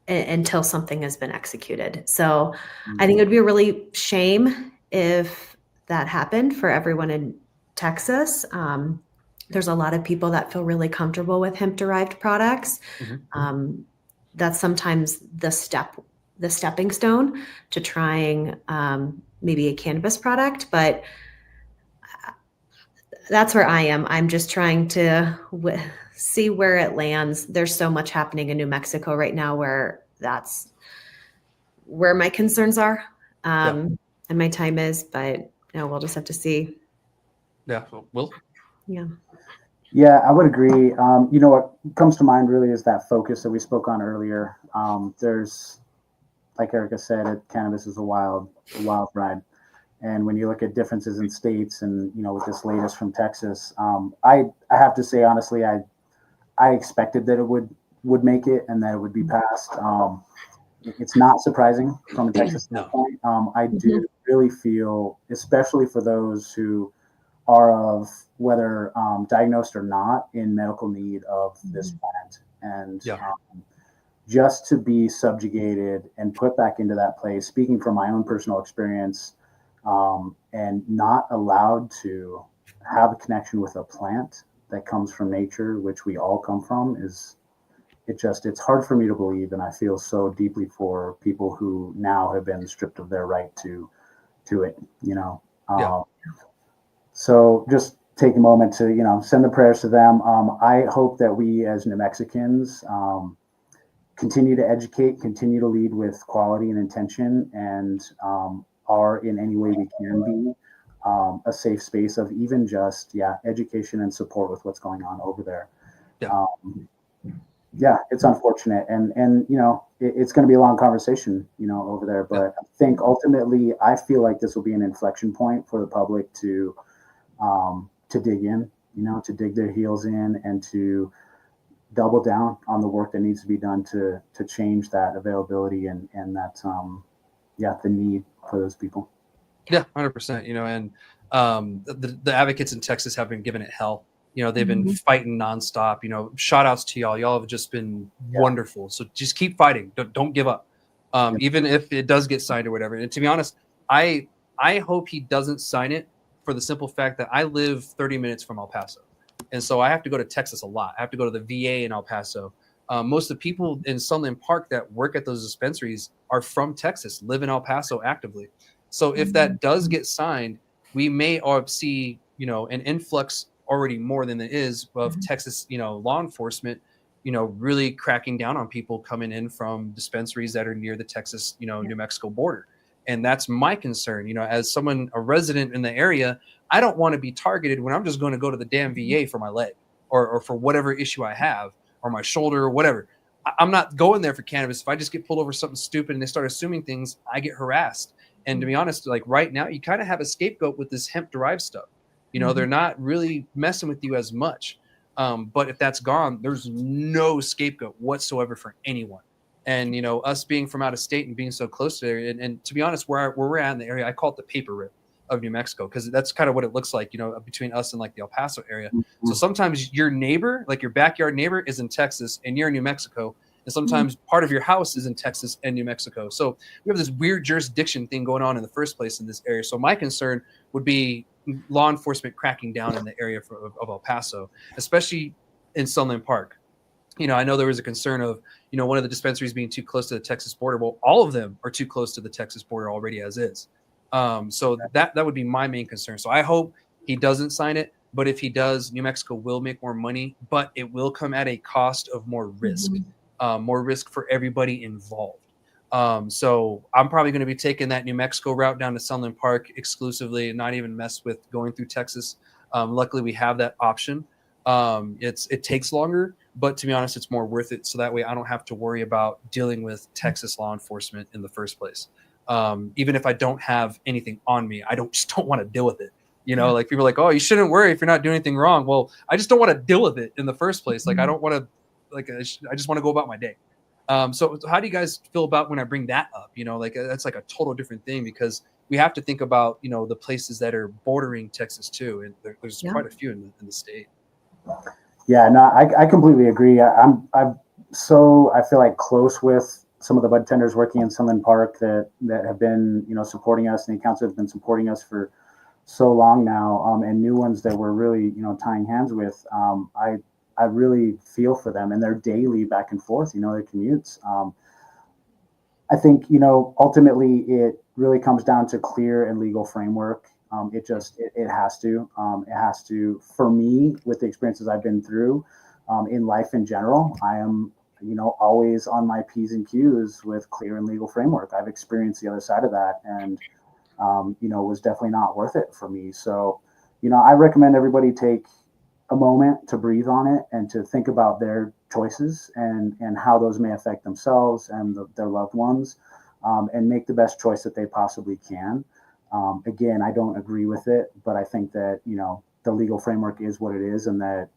Speaker 2: until something has been executed. So I think it would be a really shame if that happened for everyone in Texas. There's a lot of people that feel really comfortable with hemp-derived products. that's sometimes the stepping stone to trying maybe a cannabis product, but that's where I am. I'm just trying to see where it lands. There's so much happening in New Mexico right now where that's where my concerns are and my time is, but we'll just have to see.
Speaker 1: Yeah. Will?
Speaker 2: Yeah.
Speaker 3: Yeah, I would agree. What comes to mind really is that focus that we spoke on earlier. There's, like Erica said, cannabis is a wild ride. And when you look at differences in states and, with this latest from Texas, I have to say, honestly, I expected that it would make it and that it would be passed. It's not surprising from a Texas standpoint. I do really feel, especially for those who are of whether diagnosed or not in medical need of this plant, and just to be subjugated and put back into that place, speaking from my own personal experience, and not allowed to have a connection with a plant that comes from nature, which we all come from, it's hard for me to believe. And I feel so deeply for people who now have been stripped of their right to it, So just take a moment to, send the prayers to them. I hope that we as New Mexicans continue to educate, continue to lead with quality and intention, and are in any way we can be a safe space of even just, education and support with what's going on over there. It's unfortunate. And it's going to be a long conversation, over there. But I think ultimately, I feel like this will be an inflection point for the public to dig in, to dig their heels in and to double down on the work that needs to be done to change that availability and that, the need for those people.
Speaker 1: Yeah, 100%, and the advocates in Texas have been giving it hell. They've been fighting nonstop, shout outs to y'all. Y'all have just been wonderful. So just keep fighting. Don't give up. Even if it does get signed or whatever. And to be honest, I hope he doesn't sign it for the simple fact that I live 30 minutes from El Paso. And so I have to go to Texas a lot. I have to go to the VA in El Paso. Most of the people in Sunland Park that work at those dispensaries are from Texas, live in El Paso actively. So if that does get signed, we may see, an influx already more than it is of Texas, law enforcement, really cracking down on people coming in from dispensaries that are near the Texas, New Mexico border. And that's my concern, as a resident in the area. I don't want to be targeted when I'm just going to go to the damn VA for my leg or for whatever issue I have, or my shoulder or whatever. I'm not going there for cannabis. If I just get pulled over something stupid and they start assuming things, I get harassed. And to be honest, like right now, you kind of have a scapegoat with this hemp derived stuff. They're not really messing with you as much. But if that's gone, there's no scapegoat whatsoever for anyone. And, us being from out of state and being so close to there, and to be honest, where we're at in the area, I call it the paper rip of New Mexico, because that's kind of what it looks like, between us and like the El Paso area. So sometimes your neighbor, like your backyard neighbor, is in Texas and you're in New Mexico. And sometimes part of your house is in Texas and New Mexico. So we have this weird jurisdiction thing going on in the first place in this area. So my concern would be law enforcement cracking down in the area of El Paso, especially in Sunland Park. I know there was a concern of, one of the dispensaries being too close to the Texas border. Well, all of them are too close to the Texas border already as is. So that would be my main concern. So I hope he doesn't sign it. But if he does, New Mexico will make more money, but it will come at a cost of more risk. More risk for everybody involved. So I'm probably going to be taking that New Mexico route down to Sunland Park exclusively and not even mess with going through Texas. Luckily, we have that option. It takes longer, but to be honest, it's more worth it. So that way I don't have to worry about dealing with Texas law enforcement in the first place. Even if I don't have anything on me, I just don't want to deal with it. Like people are like, oh, you shouldn't worry if you're not doing anything wrong. Well, I just don't want to deal with it in the first place. Like I don't want to. I just want to go about my day. So how do you guys feel about when I bring that up? That's like a total different thing, because we have to think about, the places that are bordering Texas too. And there's quite a few in the state.
Speaker 3: Yeah, no, I completely agree. I feel like close with some of the bud tenders working in Sunland Park that have been, supporting us, and the accounts that have been supporting us for so long now, and new ones that we're really, tying hands with. I really feel for them and their daily back and forth, their commutes. I think, ultimately it really comes down to clear and legal framework. It has to, for me, with the experiences I've been through in life in general, I am, always on my P's and Q's with clear and legal framework. I've experienced the other side of that, and, was definitely not worth it for me. So, I recommend everybody take a moment to breathe on it and to think about their choices and how those may affect themselves and their loved ones, and make the best choice that they possibly can. Again, I don't agree with it, but I think that, the legal framework is what it is, and that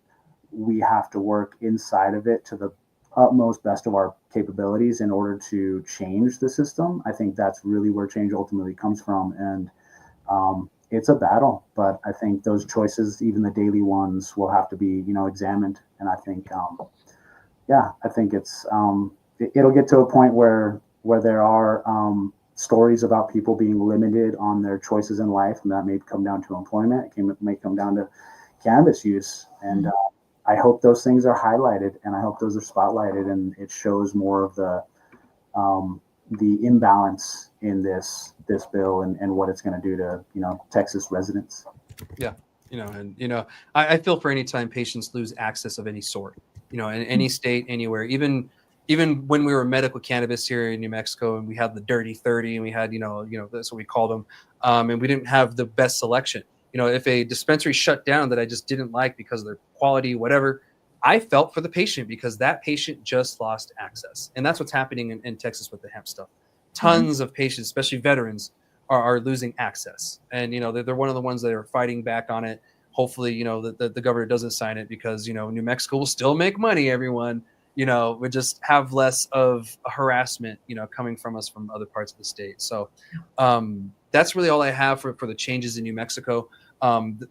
Speaker 3: we have to work inside of it to the utmost best of our capabilities in order to change the system. I think that's really where change ultimately comes from. And it's a battle, but I think those choices, even the daily ones, will have to be, examined. And I think, I think it'll get to a point where there are stories about people being limited on their choices in life, and that may come down to employment. It may come down to cannabis use, and I hope those things are highlighted, and I hope those are spotlighted, and it shows more of the imbalance in this bill and what it's going to do to Texas residents.
Speaker 1: Yeah, I feel for any time patients lose access of any sort, in any state, anywhere, even when we were medical cannabis here in New Mexico, and we had the dirty 30, and we had that's what we called them, and we didn't have the best selection. If a dispensary shut down that I just didn't like because of their quality, whatever, I felt for the patient, because that patient just lost access. And that's what's happening in Texas with the hemp stuff. Tons of patients, especially veterans, are losing access. And, they're one of the ones that are fighting back on it. Hopefully, the governor doesn't sign it, because, New Mexico will still make money, everyone. We just have less of a harassment, coming from us from other parts of the state. So that's really all I have for the changes in New Mexico.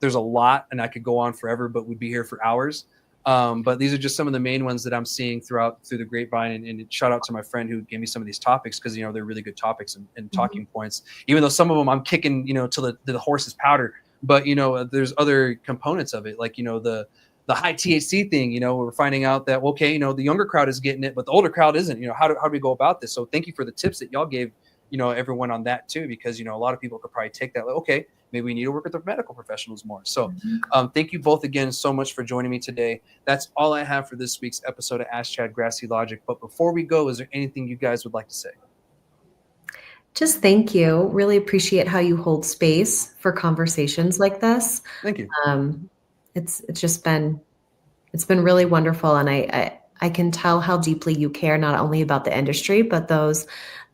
Speaker 1: There's a lot, and I could go on forever, but we'd be here for hours. But these are just some of the main ones that I'm seeing through the grapevine. And shout out to my friend who gave me some of these topics, because, they're really good topics and talking points, even though some of them I'm kicking, till the horse is powder. But, there's other components of it, like, the high THC thing, we're finding out that, okay, the younger crowd is getting it, but the older crowd isn't. How do we go about this? So thank you for the tips that y'all gave, everyone on that too, because, a lot of people could probably take that, like, okay, maybe we need to work with the medical professionals more. So thank you both again so much for joining me today. That's all I have for this week's episode of Ask Chad Grassy Logic. But before we go, is there anything you guys would like to say?
Speaker 2: Just thank you. Really appreciate how you hold space for conversations like this.
Speaker 1: Thank you.
Speaker 2: It's been really wonderful. And I can tell how deeply you care, not only about the industry, but those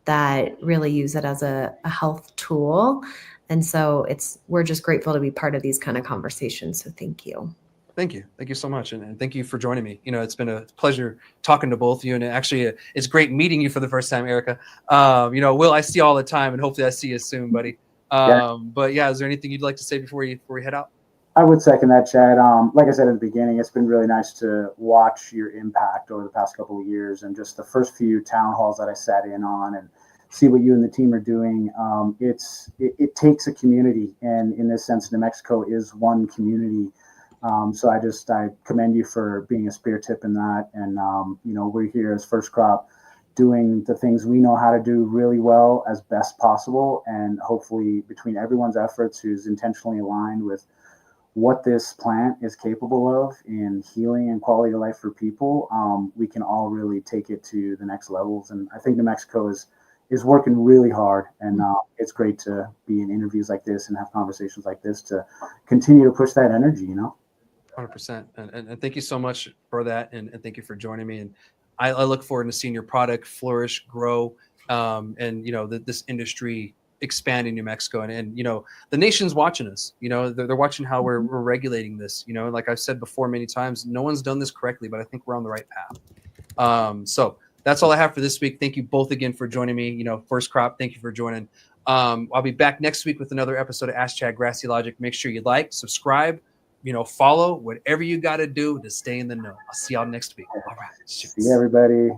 Speaker 2: that really use it as a health tool. And so we're just grateful to be part of these kind of conversations. So thank you.
Speaker 1: Thank you. Thank you so much. And thank you for joining me. It's been a pleasure talking to both of you. And actually, it's great meeting you for the first time, Erica. Will, I see you all the time, and hopefully I see you soon, buddy. But yeah, is there anything you'd like to say before we head out?
Speaker 3: I would second that, Chad. Like I said at the beginning, it's been really nice to watch your impact over the past couple of years, and just the first few town halls that I sat in on and see what you and the team are doing. It takes a community, and in this sense, New Mexico is one community. So I commend you for being a spear tip in that. And, we're here as First Crop doing the things we know how to do really well as best possible. And hopefully between everyone's efforts who's intentionally aligned with what this plant is capable of in healing and quality of life for people, we can all really take it to the next levels. And I think New Mexico is working really hard, and it's great to be in interviews like this and have conversations like this to continue to push that energy,
Speaker 1: 100%. And thank you so much for that. And thank you for joining me. And I look forward to seeing your product flourish, grow, and, this industry expand in New Mexico. And the nation's watching us. They're watching how we're regulating this. Like I've said before many times, no one's done this correctly, but I think we're on the right path. So that's all I have for this week. Thank you both again for joining me. First Crop, thank you for joining. I'll be back next week with another episode of Ask Chad Grassy Logic. Make sure you like, subscribe, follow, whatever you got to do to stay in the know. I'll see y'all next week. All right.
Speaker 3: See everybody.